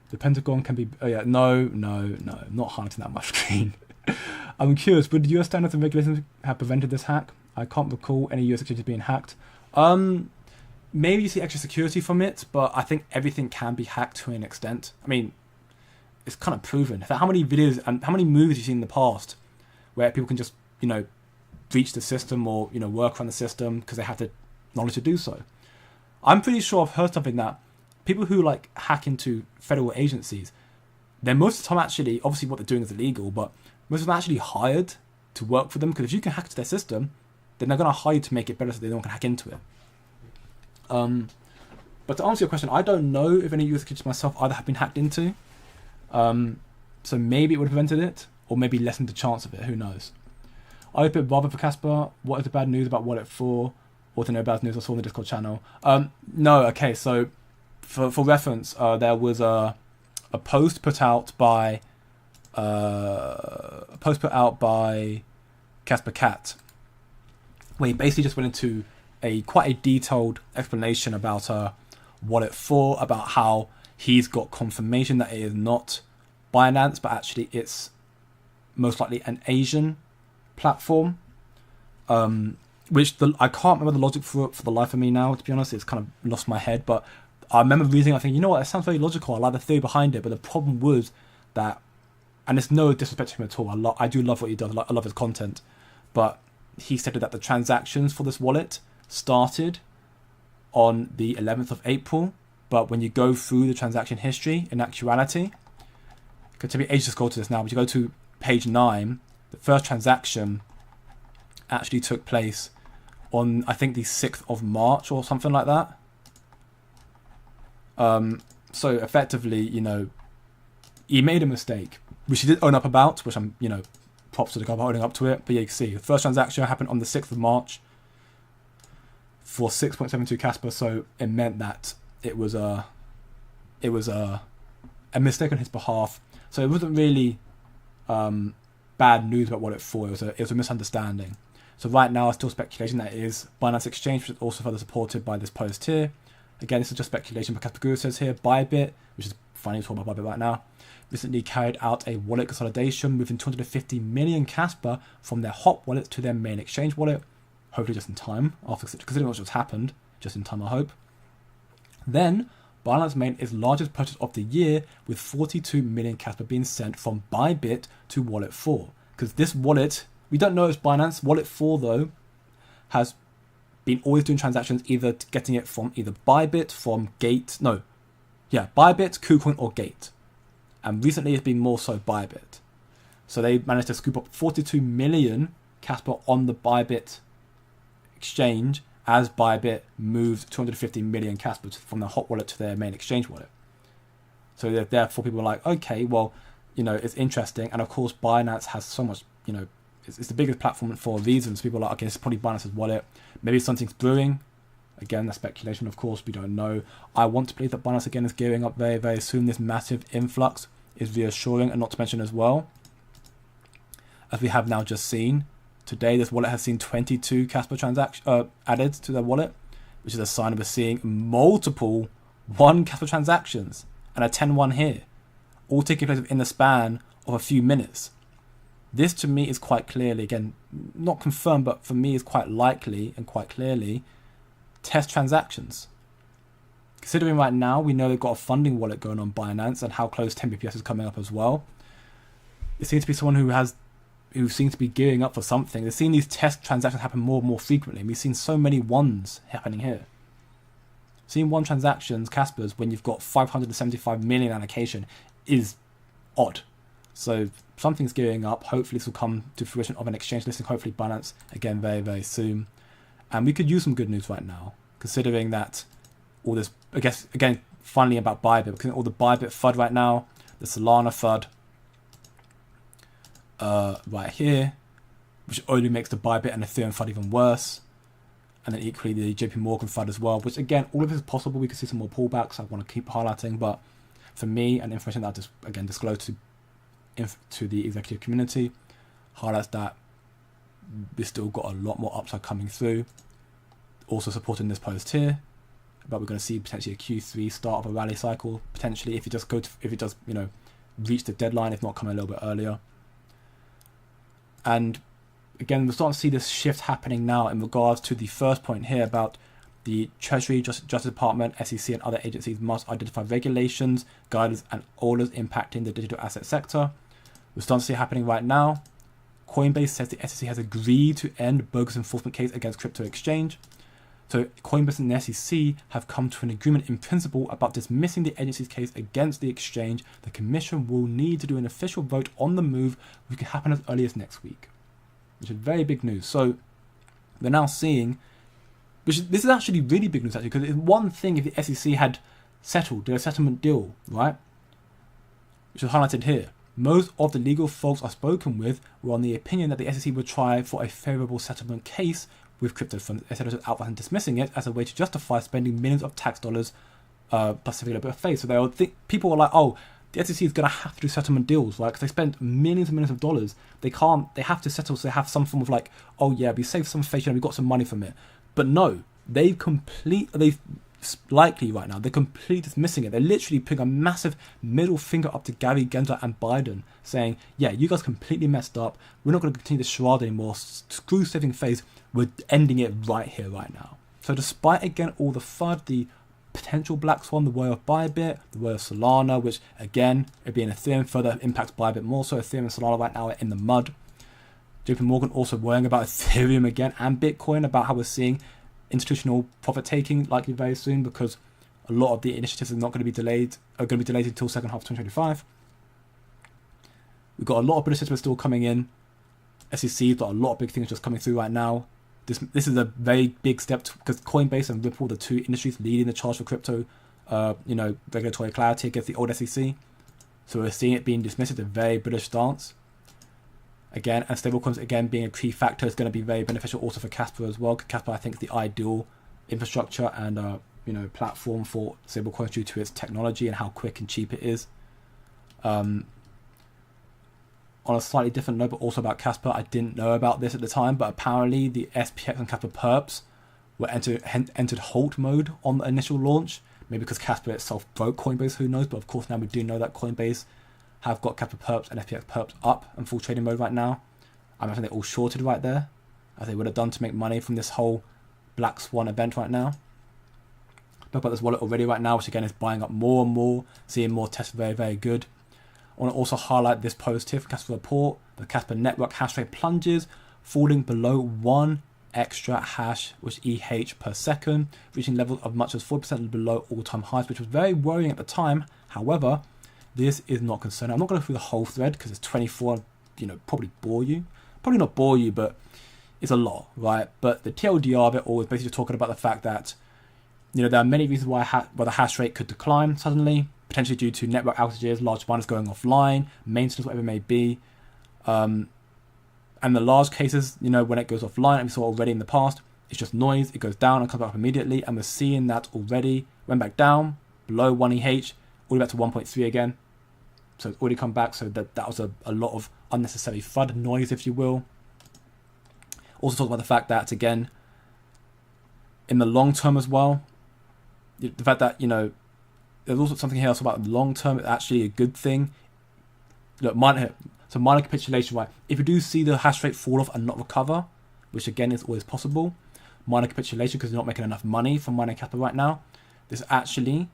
The Pentagon can be. Oh yeah, no, not highlighting that much screen. I'm curious. Would US standards and regulations have prevented this hack? I can't recall any US exchanges being hacked. Maybe you see extra security from it, but I think everything can be hacked to an extent. I mean, it's kind of proven. How many videos and how many movies you've seen in the past where people can just, breach the system or, work around the system because they have the knowledge to do so? I'm pretty sure I've heard something that people who hack into federal agencies, they're most of the time actually, obviously what they're doing is illegal, but most of them are actually hired to work for them, because if you can hack into their system, then they're going to hire you to make it better so they don't can hack into it. But to answer your question, I don't know if any US exchanges myself either have been hacked into. So maybe it would have prevented it, or maybe lessened the chance of it. Who knows? I hope it rather for Casper. What is the bad news about Wallet 4? Or to know bad news I saw on the Discord channel. No, okay, so for reference, there was a post put out by Casper Cat, where he basically just went into quite a detailed explanation about Wallet 4, about how he's got confirmation that it is not Binance, but actually it's most likely an Asian platform. Which I can't remember the logic for it for the life of me now, to be honest. It's kind of lost my head, but I remember reading, I think, you know what, it sounds very logical. I like the theory behind it, but the problem was that, and it's no disrespect to him at all, I do love what he does, I love his content, but he said that the transactions for this wallet started on the 11th of April, but when you go through the transaction history, in actuality, it could take me ages to scroll to this now, but you go to page 9, the first transaction actually took place on, I think, the 6th of March or something like that. So effectively, he made a mistake, which he did own up about, which I'm, props to the guy for owning up to it. But yeah, you can see the first transaction happened on the 6th of March for 6.72 Casper. So it meant that it was a mistake on his behalf. So it wasn't really bad news about Wallet 4. It was a misunderstanding. So right now, it's still speculation that it is Binance Exchange, which is also further supported by this post here. Again, this is just speculation, but Casper Guru says here, Bybit, which is funny to talk about Bybit right now, recently carried out a wallet consolidation, moving 250 million Casper from their hot wallet to their main exchange wallet, hopefully just in time, after considering what just happened, just in time I hope. Then, Binance made its largest purchase of the year, with 42 million Casper being sent from Bybit to Wallet 4. Because this wallet, we don't know it's Binance. Wallet 4, though, has been always doing transactions, either getting it from either Bybit, from Gate, Bybit, KuCoin, or Gate. And recently it's been more so Bybit. So they managed to scoop up 42 million Casper on the Bybit exchange, as Bybit moved 250 million Casper from their hot wallet to their main exchange wallet. So therefore people are like, okay, well, it's interesting. And of course, Binance has so much, it's the biggest platform for a reason. So people are like, okay, it's probably Binance's wallet. Maybe something's brewing. Again, that's speculation, of course, we don't know. I want to believe that Binance, again, is gearing up very, very soon. This massive influx is reassuring, and not to mention as well, as we have now just seen, today this wallet has seen 22 Casper transactions added to their wallet, which is a sign of us seeing multiple 1 Casper transactions and a 10-1 here. all taking place in the span of a few minutes. This to me is quite clearly, again, not confirmed, but for me is quite likely and quite clearly test transactions. Considering right now we know they've got a funding wallet going on Binance and how close 10 BPS is coming up as well. It seems to be someone who seems to be gearing up for something. They're seeing these test transactions happen more and more frequently. And we've seen so many ones happening here. Seeing one transactions, Casper's, when you've got 575 million allocation is odd. So something's gearing up. Hopefully this will come to fruition of an exchange listing. Hopefully Binance again very, very soon. And we could use some good news right now, considering that all this, I guess, again, finally about Bybit, because all the Bybit FUD right now, the Solana FUD right here, which only makes the Bybit and Ethereum FUD even worse. And then equally the JP Morgan FUD as well, which again, all of this is possible. We could see some more pullbacks. I want to keep highlighting, but for me, and information that I just again disclosed to the executive community, highlights that we've still got a lot more upside coming through. Also supporting this post here, but we're going to see potentially a Q3 start of a rally cycle potentially if it does reach the deadline, if not come a little bit earlier. And again, we're starting to see this shift happening now in regards to the first point here about the Treasury, Justice Department, SEC and other agencies must identify regulations, guidance and orders impacting the digital asset sector. We're starting to see it happening right now. Coinbase says the SEC has agreed to end bogus enforcement case against crypto exchange. So Coinbase and the SEC have come to an agreement in principle about dismissing the agency's case against the exchange. The commission will need to do an official vote on the move, which can happen as early as next week, which is very big news. So we're now seeing, this is actually really big news actually, because it's one thing if the SEC had settled, did a settlement deal, right? Which is highlighted here. Most of the legal folks I've spoken with were on the opinion that the SEC would try for a favourable settlement case with crypto funds, instead of outright dismissing it as a way to justify spending millions of tax dollars plus a little bit of faith. So they would think, people were like, oh, the SEC is going to have to do settlement deals, right? Because they spent millions and millions of dollars. They have to settle, so they have some form of like, oh yeah, we saved some face and we got some money from it. But no, they're likely right now, they're completely dismissing it. They're literally putting a massive middle finger up to Gary Gensler and Biden, saying, yeah, you guys completely messed up. We're not going to continue this charade anymore. Screw saving face. We're ending it right here, right now. So despite, again, all the FUD, the potential black swan, the way of Bybit, the way of Solana, which, again, it being Ethereum further impacts Bybit more. So Ethereum and Solana right now are in the mud. JP Morgan also worrying about Ethereum again and Bitcoin, about how we're seeing institutional profit taking likely very soon, because a lot of the initiatives are going to be delayed until second half of 2025. We've got a lot of British citizens still coming in. SEC's got a lot of big things just coming through right now. This is a very big step because Coinbase and Ripple, the two industries leading the charge for crypto, regulatory clarity against the old SEC. So we're seeing it being dismissed. It's a very British stance. Again, and stablecoins again being a key factor is going to be very beneficial also for Casper as well. Casper, I think, is the ideal infrastructure and platform for stablecoins due to its technology and how quick and cheap it is. On a slightly different note, but also about Casper, I didn't know about this at the time, but apparently the SPX and Casper perps were entered halt mode on the initial launch. Maybe because Casper itself broke Coinbase, who knows? But of course now we do know that Coinbase have got Casper perps and SPX perps up and full trading mode right now. I imagine they're all shorted right there, as they would have done to make money from this whole Black Swan event right now. Talk about this wallet already right now, which again is buying up more and more, seeing more tests very, very good. I want to also highlight this post here for Casper report. The Casper network hash rate plunges, falling below 1 extra hash, which EH per second, reaching levels of much as 40% below all-time highs, which was very worrying at the time. However, this is not concerning. I'm not going to go through the whole thread because it's 24, probably bore you. Probably not bore you, but it's a lot, right? But the TLDR of it all is basically talking about the fact that, there are many reasons why the hash rate could decline suddenly, potentially due to network outages, large miners going offline, maintenance, whatever it may be. And the large cases, when it goes offline, and we saw already in the past, it's just noise. It goes down and comes back up immediately. And we're seeing that already. Went back down, below 1 EH, all the way back to 1.3 again. So it's already come back. So that was a lot of unnecessary FUD noise, if you will. Also talk about the fact that, again, in the long term as well, the fact that, there's also something here else about the long term. It's actually a good thing look, minor capitulation, right? If you do see the hash rate fall off and not recover, which again is always possible, minor capitulation because you're not making enough money from mining Casper right now, this is actually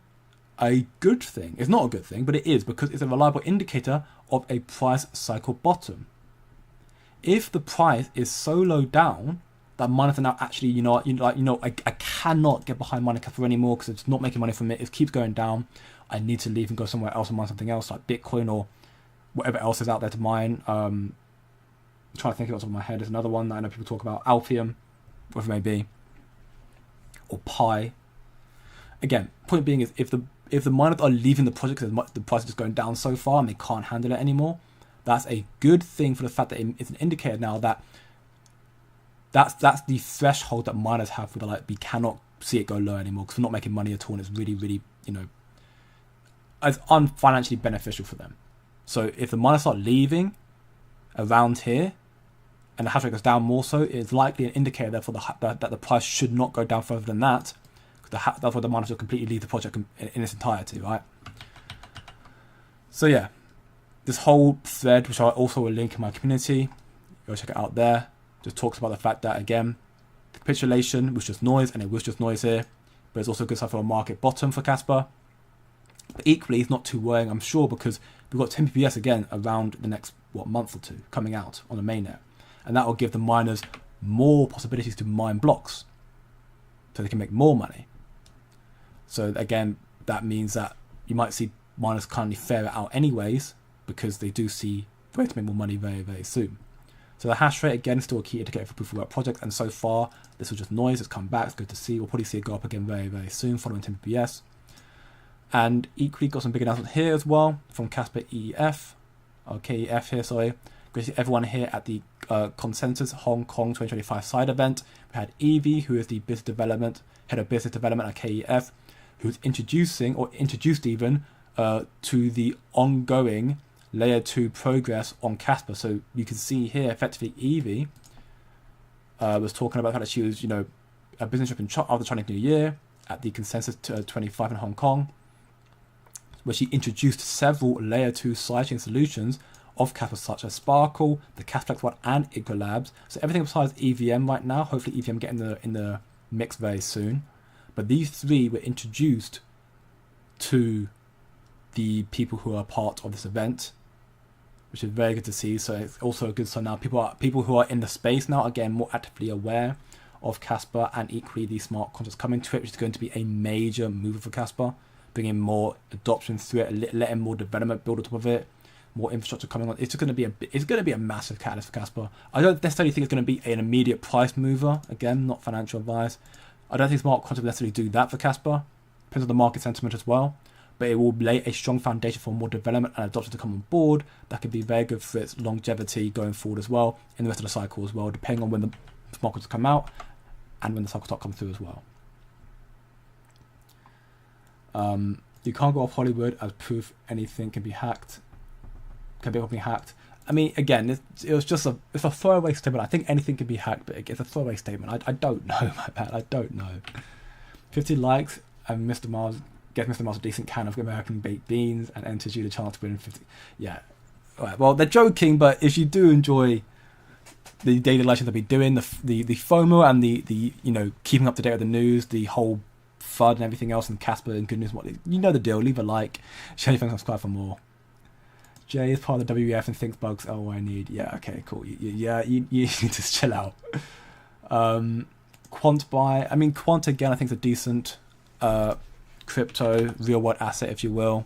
a good thing. It's not a good thing, but it is, because it's a reliable indicator of a price cycle bottom. If the price is so low down that miners are now actually, I cannot get behind mining Casper anymore because it's not making money from it. It keeps going down. I need to leave and go somewhere else and mine something else like Bitcoin or whatever else is out there to mine. I'm trying to think of it off the top of my head. There's another one that I know people talk about, Alphium, whatever it may be, or Pi. Again, point being is if the miners are leaving the project because the price is just going down so far and they can't handle it anymore, that's a good thing for the fact that it's an indicator now that that's the threshold that miners have where they're like, we cannot see it go low anymore because we're not making money at all, and it's really, really, it's unfinancially beneficial for them. So if the miners start leaving around here and the hash rate goes down more so, it's likely an indicator therefore that the price should not go down further than that. That's why the miners will completely leave the project in its entirety, right? So yeah, this whole thread, which I also will link in my community, go check it out there, just talks about the fact that, again, the capitulation was just noise, and it was just noise here, but it's also good stuff for a market bottom for Casper. But equally, it's not too worrying, I'm sure, because we've got 10 PPS again around the next month or two coming out on the mainnet, and that will give the miners more possibilities to mine blocks, so they can make more money. So again, that means that you might see miners kindly fare it out anyways, because they do see the way to make more money very, very soon. So the hash rate, again, is still a key indicator for proof of work projects, and so far this was just noise. It's come back. It's good to see. We'll probably see it go up again very, very soon following 10 PPS. And equally got some big announcements here as well from Casper EF, or KEF here, sorry. Great to see everyone here at the Consensus Hong Kong 2025 side event. We had Evie, who is the head of business development at KEF, who's introduced even to the ongoing layer 2 progress on Casper. So you can see here, effectively, Evie was talking about the fact that she was, a business trip after Chinese New Year at the Consensus 25 in Hong Kong, where she introduced several layer 2 sidechain solutions of Casper, such as Sparkle, the Casper One, and Incurred Labs. So everything besides EVM right now. Hopefully EVM get in the mix very soon. But these three were introduced to the people who are part of this event, which is very good to see. So it's also a good sign now. People who are in the space now, again, more actively aware of Casper, and equally the smart contracts coming to it, which is going to be a major mover for Casper, bringing more adoption through it, letting more development build on top of it, more infrastructure coming on. It's going to be a massive catalyst for Casper. I don't necessarily think it's going to be an immediate price mover. Again, not financial advice. I don't think smart contracts necessarily do that for Casper. Depends on the market sentiment as well. But it will lay a strong foundation for more development and adoption to come on board. That could be very good for its longevity going forward as well, in the rest of the cycle as well, depending on when the smart contracts come out and when the cycle start coming through as well. You can't go off Hollywood as proof anything can be hacked. Can be hacked. I mean, again, it was just it's a throwaway statement. I think anything can be hacked, but it's a throwaway statement. I don't know, my man. I don't know. 50 likes and Mr. Mars gets Mr. Mars a decent can of American baked beans and enters you the chance to win 50. Yeah. All right. Well, they're joking, but if you do enjoy the daily live they'll be doing, the FOMO and the keeping up to date with the news, the whole FUD and everything else, and Casper and goodness, you know the deal. Leave a like, share your friends, subscribe for more. Jay is part of the WEF and thinks bugs. Oh, I need. Yeah, okay, cool. You need to just chill out. Quant buy. I mean, Quant again. I think is a decent crypto real world asset, if you will.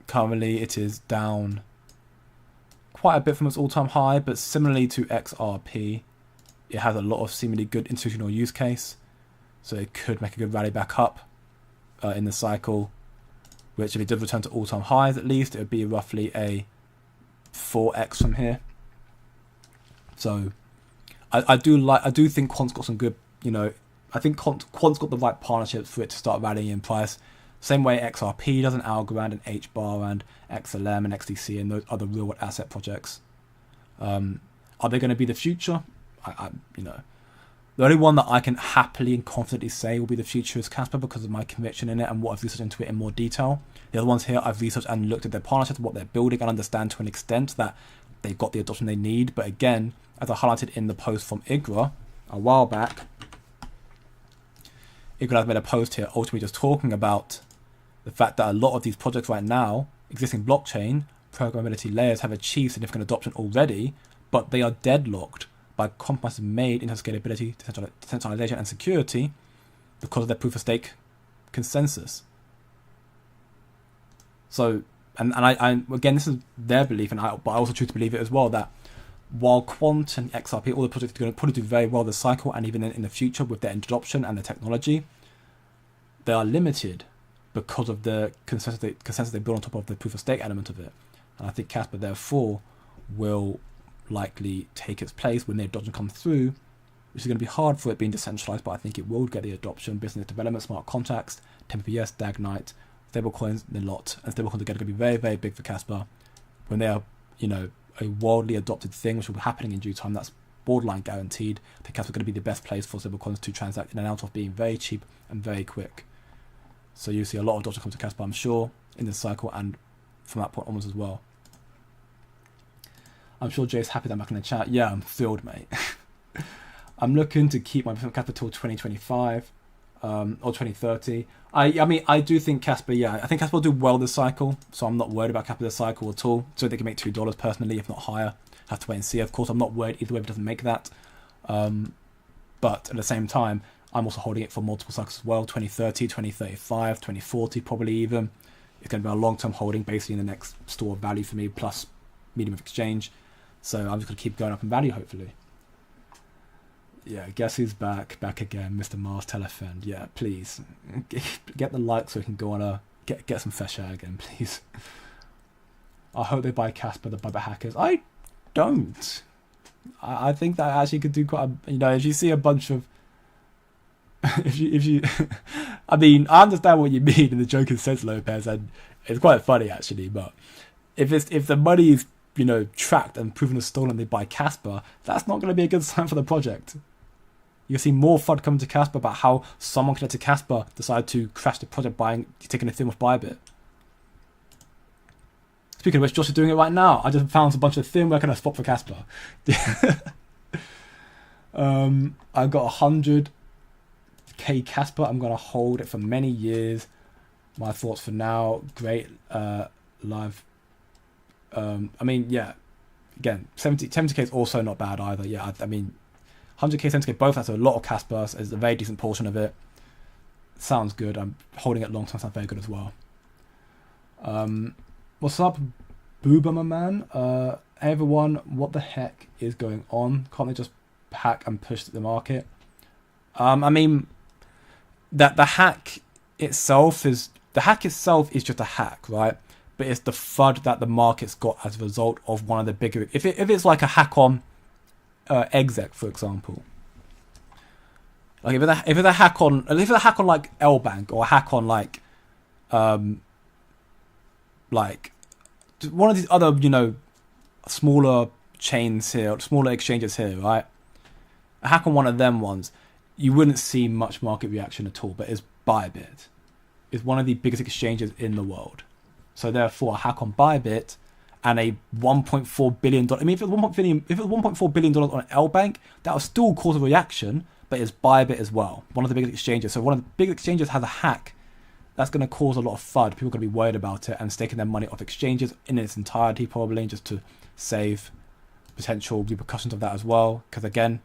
Currently, it is down quite a bit from its all-time high, but similarly to XRP, it has a lot of seemingly good institutional use case, so it could make a good rally back up in the cycle, which if it did return to all-time highs at least, it would be roughly a 4x from here. So I do think Quant's got some good, I think Quant's got the right partnerships for it to start rallying in price. Same way XRP does, and Algorand and HBAR and XLM and XDC and those other real world asset projects. Are they going to be the future? The The only one that I can happily and confidently say will be the future is Casper because of my conviction in it and what I've researched into it in more detail. The other ones here I've researched and looked at their partnerships, what they're building, and understand to an extent that they've got the adoption they need. But again, as I highlighted in the post from Igra a while back, Igra has made a post here ultimately just talking about the fact that a lot of these projects right now, existing blockchain, programmability layers have achieved significant adoption already, but they are deadlocked by compromises made into scalability, decentralization, and security because of their proof of stake consensus. So, and I again, this is their belief, but I also choose to believe it as well, that while Quant and XRP, all the projects are going to probably do very well this cycle and even in the future with their adoption and the technology, they are limited because of the consensus they build on top of the proof of stake element of it. And I think Casper, therefore, will likely take its place when the adoption comes through, which is going to be hard for it being decentralized, but I think it will get the adoption, business development, smart contracts, 10pps, Dagnite, stablecoins, the lot. And stablecoins are going to be very, very big for Casper when they are, a widely adopted thing, which will be happening in due time. That's borderline guaranteed. I think Casper is going to be the best place for stablecoins to transact in and out of, being very cheap and very quick. So you see a lot of adoption come to Casper, I'm sure, in this cycle and from that point onwards as well. I'm sure Jay's happy that I'm back in the chat. Yeah, I'm thrilled, mate. I'm looking to keep my capital 2025 or 2030. I mean, I do think Casper, I think Casper will do well this cycle, so I'm not worried about Casper this cycle at all. So they can make $2 personally, if not higher. Have to wait and see. Of course, I'm not worried either way if it doesn't make that. But at the same time, I'm also holding it for multiple cycles as well, 2030, 2035, 2040 probably even. It's going to be a long-term holding, basically in the next store of value for me, plus medium of exchange. So I'm just going to keep going up in value, hopefully. Yeah, guess who's back? Back again, Mr. Mars, tell a friend. Yeah, please. Get the like so we can go on get some fresh air again, please. I hope they buy Casper, the Bybit hackers. I don't. I think that actually could do quite a, if you see a bunch of, if you I mean, I understand what you mean in the joking sense, Lopez, and it's quite funny actually, but if the money is, tracked and proven as stolen, they buy Casper, that's not going to be a good sign for the project. You'll see more FUD coming to Casper about how someone connected to Casper decided to crash the project taking a thing off Bybit. Speaking of which, Josh is doing it right now. I just found a bunch of thin working a spot for Casper. I've got 100k Casper. I'm going to hold it for many years. My thoughts for now, great live. I mean, yeah, again, 70k is also not bad either. Yeah, I mean, 100k, 70k, both, that's a lot of Casper. It's a very decent portion of it. Sounds good. I'm holding it long term, sounds very good as well. What's up, Booba, my man? Hey everyone, what the heck is going on? Can't they just hack and push the market? I mean, that the hack itself is just a hack, right? But it's the FUD that the market's got as a result of one of the bigger. If it's like a hack on exec, for example, like if it's a hack on like L-Bank, or a hack on like one of these other smaller chains here, smaller exchanges here, right? A hack on one of them ones, you wouldn't see much market reaction at all. But it's Bybit. It's one of the biggest exchanges in the world. So therefore, a hack on Bybit and a $1.4 billion. I mean, if it was $1.4 billion on L-Bank, that would still cause a reaction. But it's Bybit as well, one of the biggest exchanges. So one of the big exchanges has a hack. That's going to cause a lot of FUD. People are going to be worried about it and staking their money off exchanges in its entirety, probably, just to save potential repercussions of that as well. Because again,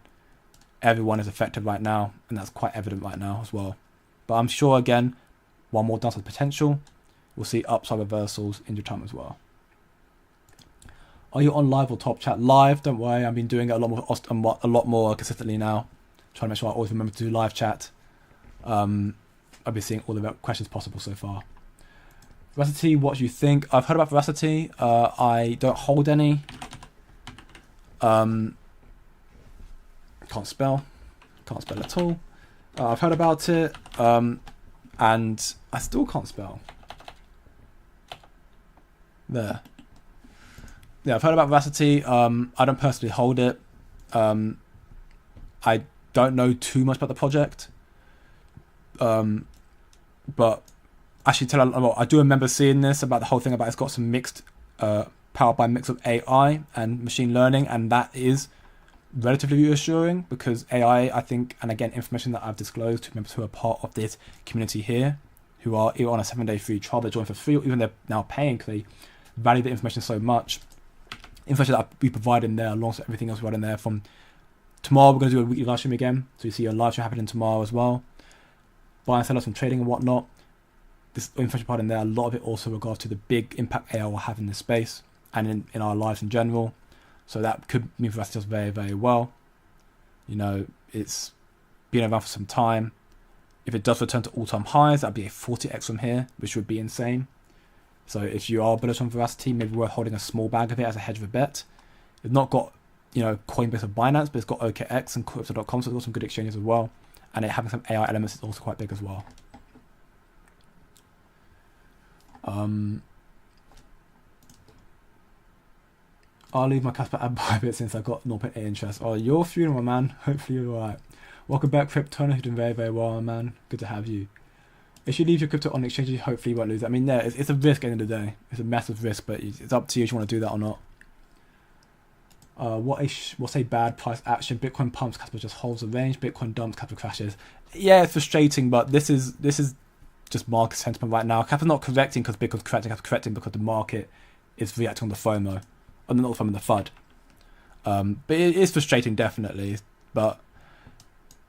everyone is affected right now, and that's quite evident right now as well. But I'm sure, again, one more downside potential. We'll see upside reversals in due time as well. Are you on live or top chat? Live, don't worry. I've been doing it a lot more consistently now. Trying to make sure I always remember to do live chat. I've been seeing all the questions possible so far. Veracity, what do you think? I've heard about Veracity. I don't hold any. Can't spell at all. I've heard about it, and I still can't spell. There. Yeah, I've heard about Veracity. I don't personally hold it. I don't know too much about the project. But actually, I do remember seeing this about the whole thing about it's got some mixed, powered by a mix of AI and machine learning, and that is relatively reassuring because AI, I think, and again, information that I've disclosed to members who are part of this community here, who are either on a 7-day free trial, they join for free, or even they're now paying because they value the information so much. Information that we provide in there, alongside everything else we provide in there. From tomorrow, we're going to do a weekly live stream again, so you see a live stream happening tomorrow as well. Buy and sell us some trading and whatnot. This information part in there, a lot of it also regards to the big impact AI will have in this space and in our lives in general. So that could mean for us just very, very well. You know, it's been around for some time. If it does return to all-time highs, that'd be a 40x from here, which would be insane. So if you are bullish on Veracity, maybe we're holding a small bag of it as a hedge of a bet. It's not got, you know, Coinbase or Binance, but it's got OKX and Crypto.com, so it's got some good exchanges as well. And it having some AI elements is also quite big as well. I'll leave my Casper at Bybit since I got 0.8 interest. Oh, your funeral, my man. Hopefully you're alright. Welcome back, Cryptona. You're doing very, very well, my man. Good to have you. If you leave your crypto on the exchange, hopefully you won't lose it. I mean, yeah, it's a risk at the end of the day. It's a massive risk, but it's up to you if you want to do that or not. What's a bad price action? Bitcoin pumps, Casper just holds the range. Bitcoin dumps, Casper crashes. Yeah, it's frustrating, but this is just market sentiment right now. Casper's not correcting because Bitcoin's correcting. Casper's correcting because the market is reacting on the FOMO. Or not the FOMO, the FUD. But it is frustrating, definitely. But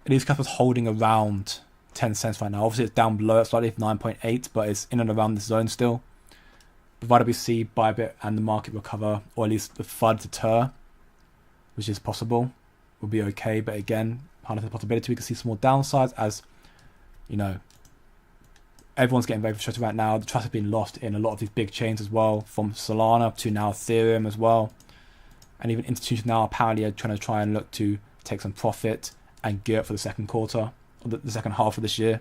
at least Casper's holding around 10 cents right now. Obviously, it's down below it slightly, 9.8, but it's in and around this zone still. Provided we see Bybit and the market recover, or at least the FUD deter, which is possible, will be okay. But again, harness the possibility we can see some more downsides as, you know, everyone's getting very frustrated right now. The trust has been lost in a lot of these big chains as well, from Solana to now Ethereum as well. And even institutions now apparently are try and look to take some profit and gear up for the second quarter, or the second half of this year,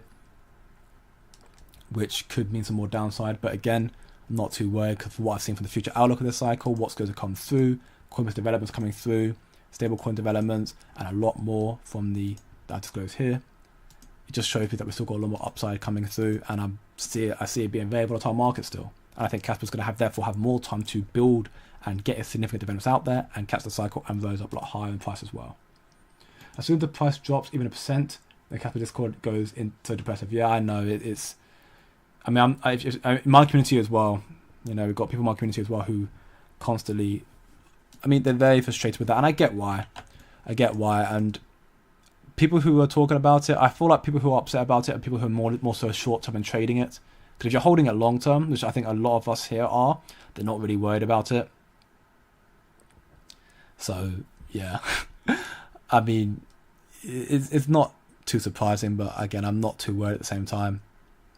which could mean some more downside. But again, I'm not too worried because for what I've seen from the future outlook of this cycle, what's going to come through, Coinbase developments coming through, Stablecoin developments, and a lot more from that I disclosed here. It just shows me that we've still got a lot more upside coming through, and I see it being a very volatile market still. And I think Casper's going to therefore have more time to build and get its significant developments out there and catch the cycle and rise up a lot higher in price as well. As soon as the price drops even 1%, the Casper Discord goes into depressive. Yeah, I know it's. I mean, in my community as well. You know, we've got people in my community as well who constantly. I mean, they're very frustrated with that, and I get why. And people who are talking about it, I feel like people who are upset about it are people who are more so short term and trading it. Because if you're holding it long term, which I think a lot of us here are, they're not really worried about it. So yeah, I mean, it's not too surprising, but again, I'm not too worried at the same time.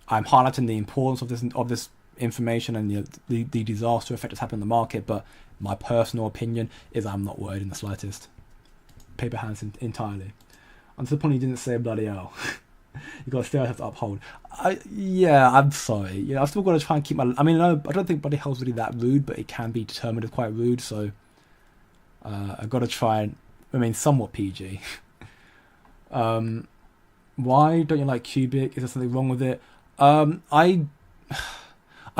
I'm highlighting the importance of this information and the disaster effect that's happened in the market, but my personal opinion is I'm not worried in the slightest. Paper hands entirely. Until the point you didn't say bloody hell. You got a stereotype to uphold. I'm sorry. You know, I've still got to try and keep my. I mean, no, I don't think bloody hell's really that rude, but it can be determined as quite rude. So I've got to try and remain somewhat PG. Why don't you like Cubic? Is there something wrong with it? I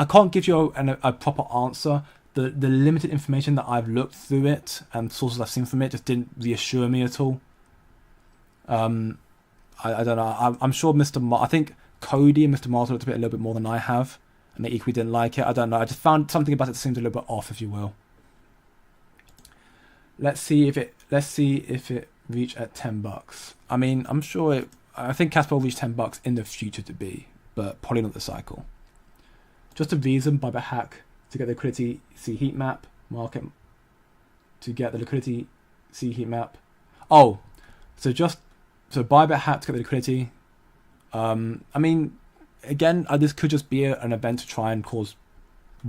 can't give you a proper answer. The limited information that I've looked through it and sources I've seen from it just didn't reassure me at all. I don't know. I'm sure I think Cody and Mr. Mars looked at it a little bit more than I have, and they equally didn't like it. I don't know. I just found something about it that seemed a little bit off, if you will. Let's see if it reached at $10. I mean, I'm sure I think Casper will reach $10 in the future to be, but probably not the cycle. Just a reason Bybit hack to get the liquidity C heat map market to get the liquidity C heat map. Oh, so Bybit hack to get the liquidity. I mean, again, this could just be an event to try and cause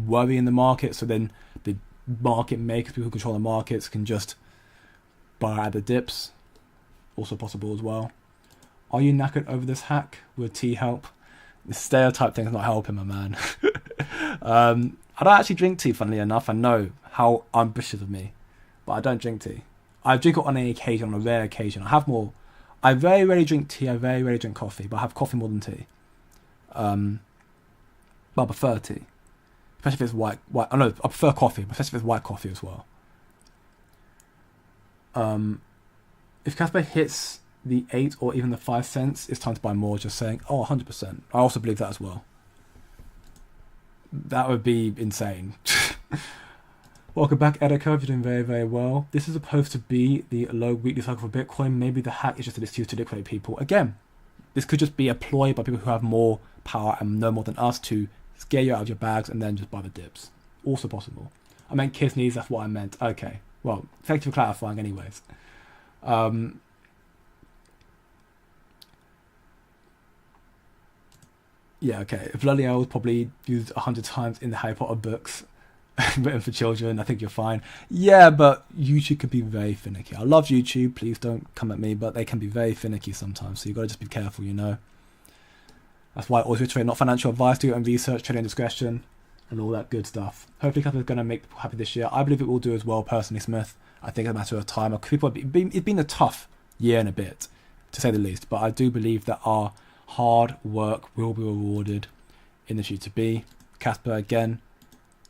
worry in the market. So then the market makers, people who control the markets, can just buy at the dips. Also possible as well. Are you knackered over this hack? Would tea help? The stereotype thing is not helping, my man. I don't actually drink tea, funnily enough. I know how ambitious of me, but I don't drink tea. I drink it on an occasion, on a rare occasion. I have more I very rarely drink tea, I very rarely drink coffee, but I have coffee more than tea. But I prefer tea. Especially if it's white. I prefer coffee, especially if it's white coffee as well. If Casper hits the 8 or even the 5 cents, it's time to buy more, just saying, 100%. I also believe that as well. That would be insane. Welcome back, Edico. You're doing very, very well. This is supposed to be the low weekly cycle for Bitcoin. Maybe the hack is just that it's used to liquidate people. Again, this could just be a ploy by people who have more power and know more than us to scare you out of your bags and then just buy the dips. Also possible. I meant kiss knees, that's what I meant. Okay. Well, thank you for clarifying anyways. Yeah, okay. Bloody hell was probably used 100 times in the Harry Potter books written for children. I think you're fine. Yeah, but YouTube can be very finicky. I love YouTube. Please don't come at me, but they can be very finicky sometimes. So you've got to just be careful, you know. That's why I always reiterate, not financial advice, do your own research, trading discretion, and all that good stuff. Hopefully Casper is going to make people happy this year. I believe it will do as well, personally, Smith. I think it's a matter of time. It's been a tough year and a bit, to say the least. But I do believe that our hard work will be rewarded in the future. Casper, again,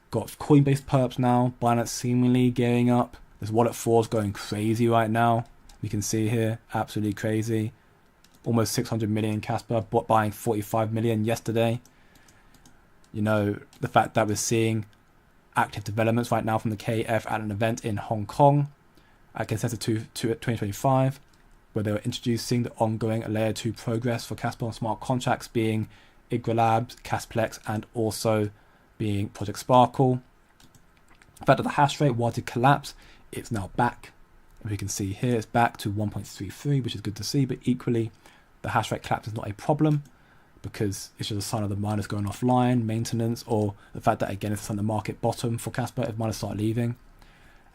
got Coinbase perps now. Binance seemingly gearing up. This Wallet 4 is going crazy right now. You can see here, absolutely crazy. Almost 600 million Casper, buying 45 million yesterday. You know, the fact that we're seeing active developments right now from the KF at an event in Hong Kong at Consensus 2025, where they were introducing the ongoing layer 2 progress for Casper on smart contracts, being Igra Labs, Casplex, and also being Project Sparkle. The fact that the hash rate, while it did collapse, it's now back. As we can see here, it's back to 1.33, which is good to see, but equally, the hash rate collapse is not a problem because it's just a sign of the miners going offline, maintenance, or the fact that, again, it's on the market bottom for Casper if miners start leaving.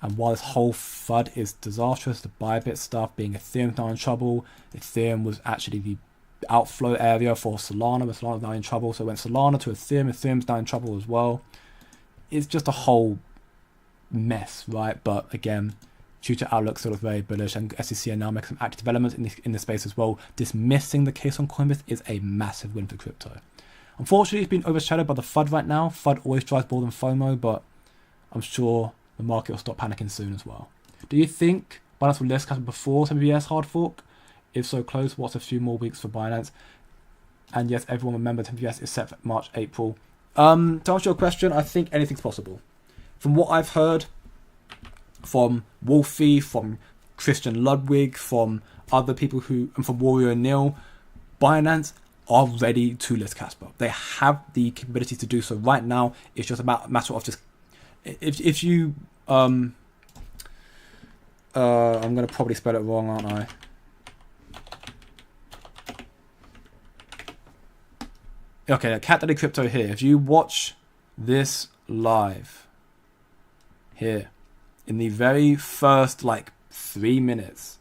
And while this whole FUD is disastrous, the Bybit stuff, being Ethereum's now in trouble, Ethereum was actually the outflow area for Solana, but Solana's now in trouble, so it went Solana to Ethereum, Ethereum's now in trouble as well. It's just a whole mess, right? But again, future outlook sort of very bullish, and SEC are now making some active developments in the space as well. Dismissing the case on Coinbase is a massive win for crypto. Unfortunately, it's been overshadowed by the FUD right now. FUD always drives more than FOMO, but I'm sure the market will stop panicking soon as well. Do you think Binance will list Casper before MVS hard fork? If so, close, what's a few more weeks for Binance? And yes, everyone remember MVS is set for March, April. To answer your question, I think anything's possible. From what I've heard, from Wolfie, from Christian Ludwig, from other people and from Warrior Neil, Binance are ready to list Casper. They have the capability to do so right now. It's just a matter of just if you I'm gonna probably spell it wrong, aren't I? Okay, Cat Daddy Crypto here. If you watch this live here, in the very first 3 minutes,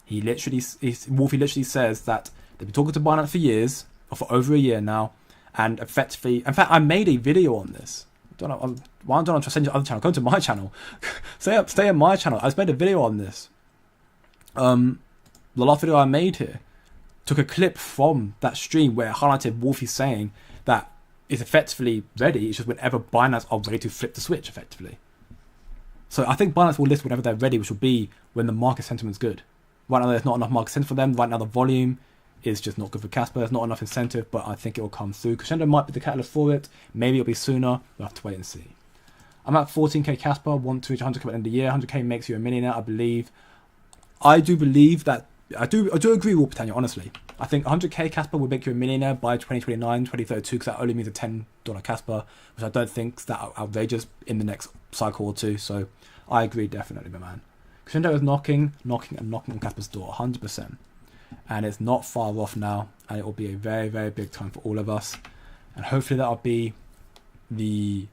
Wolfie literally says that they've been talking to Binance for years, or for over a year now, and effectively, in fact, I made a video on this. Why don't I send you other channel? Go to my channel. Stay on my channel. I just made a video on this. The last video I made here took a clip from that stream where I highlighted Wolfie saying that it's effectively ready. It's just whenever Binance are ready to flip the switch, effectively. So I think Binance will list whenever they're ready, which will be when the market sentiment's good. Right now, there's not enough market sentiment for them. Right now, the volume is just not good for Casper. There's not enough incentive, but I think it will come through. Crescendo might be the catalyst for it. Maybe it'll be sooner. We'll have to wait and see. I'm at 14k Casper. Want to reach 100k by the end of the year. 100k makes you a millionaire, I believe. I do believe that. I do agree with Britannia, honestly. I think 100k Casper will make you a millionaire by 2029, 2032, because that only means a $10 Casper, which I don't think is that outrageous in the next cycle or two. So I agree, definitely, my man. Crescendo is knocking on Casper's door, 100%. And it's not far off now, and it will be a very, very big time for all of us. And hopefully that'll be the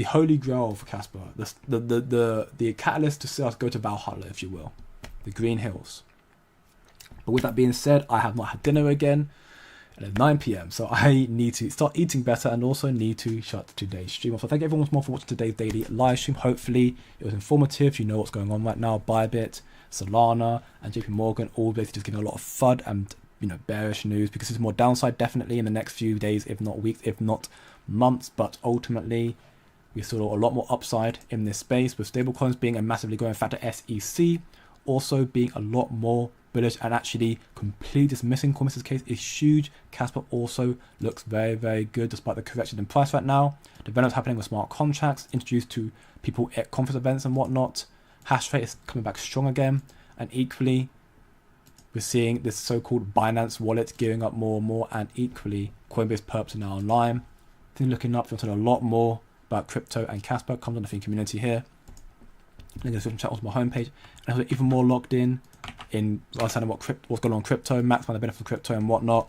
holy grail for Casper, the catalyst to see us go to Valhalla, if you will, the Green Hills. But with that being said, I have not had dinner again. and it's 9 p.m. So I need to start eating better and also need to shut today's stream off. So thank you everyone once more for watching today's daily live stream. Hopefully it was informative. You know what's going on right now. Bybit, Solana, and JP Morgan all basically just giving a lot of FUD and bearish news, because there's more downside definitely in the next few days, if not weeks, if not months. But ultimately, we saw a lot more upside in this space, with stablecoins being a massively growing factor, SEC also being a lot more bullish and actually completely dismissing Coinbase's case is huge. Casper also looks very, very good despite the correction in price right now. Developments happening with smart contracts introduced to people at conference events and whatnot. Hash rate is coming back strong again, and equally we're seeing this so-called Binance wallet gearing up more and more, and equally Coinbase perps are now online. Things looking up. If you want to know a lot more about crypto and Casper, comes on the Thing community here. Link in the description chat, onto my homepage, and have even more logged in understanding what's going on in crypto, maximize the benefit of crypto and whatnot,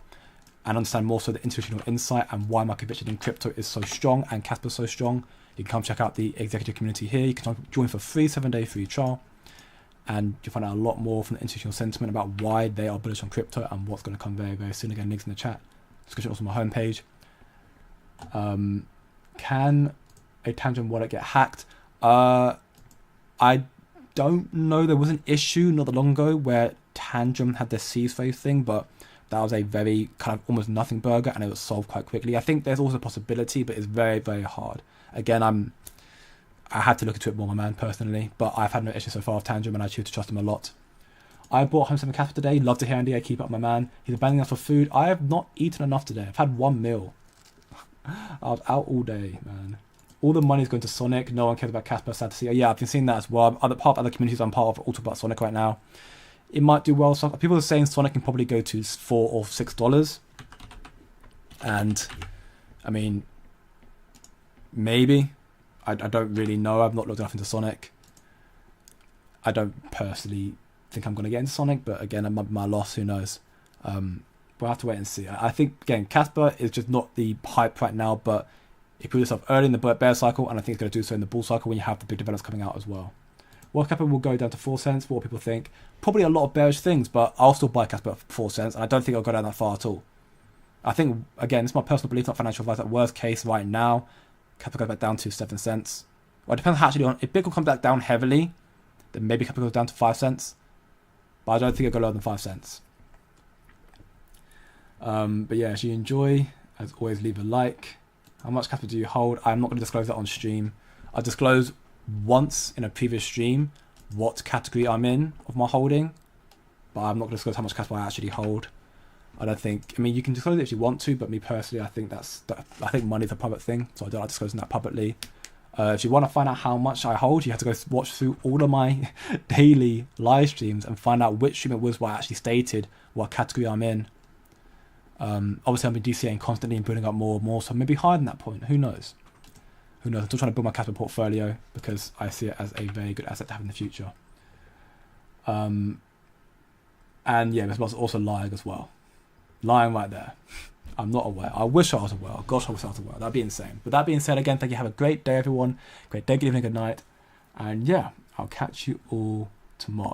and understand more so the institutional insight and why my conviction in crypto is so strong and Casper so strong. You can come check out the executive community here. You can join for free 7-day free trial, and you'll find out a lot more from the institutional sentiment about why they are bullish on crypto and what's going to come very, very soon. Again, links in the chat description, also on my homepage. Can a Tangent wallet get hacked? I don't know. There was an issue not that long ago where Tangent had this seize phase thing, but that was a very kind of almost nothing burger, and it was solved quite quickly. I think there's also a possibility, but it's very, very hard. Again, I had to look into it more, my man, personally, but I've had no issue so far with Tangent, and I choose to trust him a lot. I bought home some Casper today. Love to hear Andy. I keep up, my man. He's abandoning us for food. I have not eaten enough today. I've had one meal. I was out all day, man. All the money's going to Sonic. No one cares about Casper. Sad to see. Yeah, I've been seeing that as well. Part of other communities I'm part of all talk about Sonic right now. It might do well. So people are saying Sonic can probably go to $4 or $6. And, I mean, maybe. I don't really know. I've not looked enough into Sonic. I don't personally think I'm going to get into Sonic, but again, my loss, who knows. We'll have to wait and see. I think, again, Casper is just not the hype right now, but it put itself early in the bear cycle, and I think it's going to do so in the bull cycle when you have the big developments coming out as well. Well, Casper will go down to 4 cents. What people think? Probably a lot of bearish things, but I'll still buy Casper for 4 cents, and I don't think it'll go down that far at all. I think, again, it's my personal belief, not financial advice. At worst case, right now, Casper goes back down to 7 cents. Well, it depends actually on if Bitcoin comes back down heavily, then maybe Casper goes down to 5 cents. But I don't think it'll go lower than 5 cents. But yeah, if you enjoy, as always, leave a like. How much Casper do you hold? I'm not going to disclose that on stream. I disclosed once in a previous stream what category I'm in of my holding, but I'm not going to disclose how much Casper I actually hold. I don't think. I mean, you can disclose it if you want to, but me personally, I think I think money's a private thing, so I don't like disclosing that publicly. If you want to find out how much I hold, you have to go watch through all of my daily live streams and find out which stream it was where I actually stated what category I'm in. Obviously, I've been DCAing constantly and building up more and more, so maybe higher than that point. Who knows? Who knows? I'm still trying to build my Casper portfolio because I see it as a very good asset to have in the future. And yeah, this was also lying as well. Lying right there. I'm not aware. I wish I was aware. Gosh, I wish I was aware. That'd be insane. But that being said, again, thank you. Have a great day, everyone. Great day, good evening, good night. And yeah, I'll catch you all tomorrow.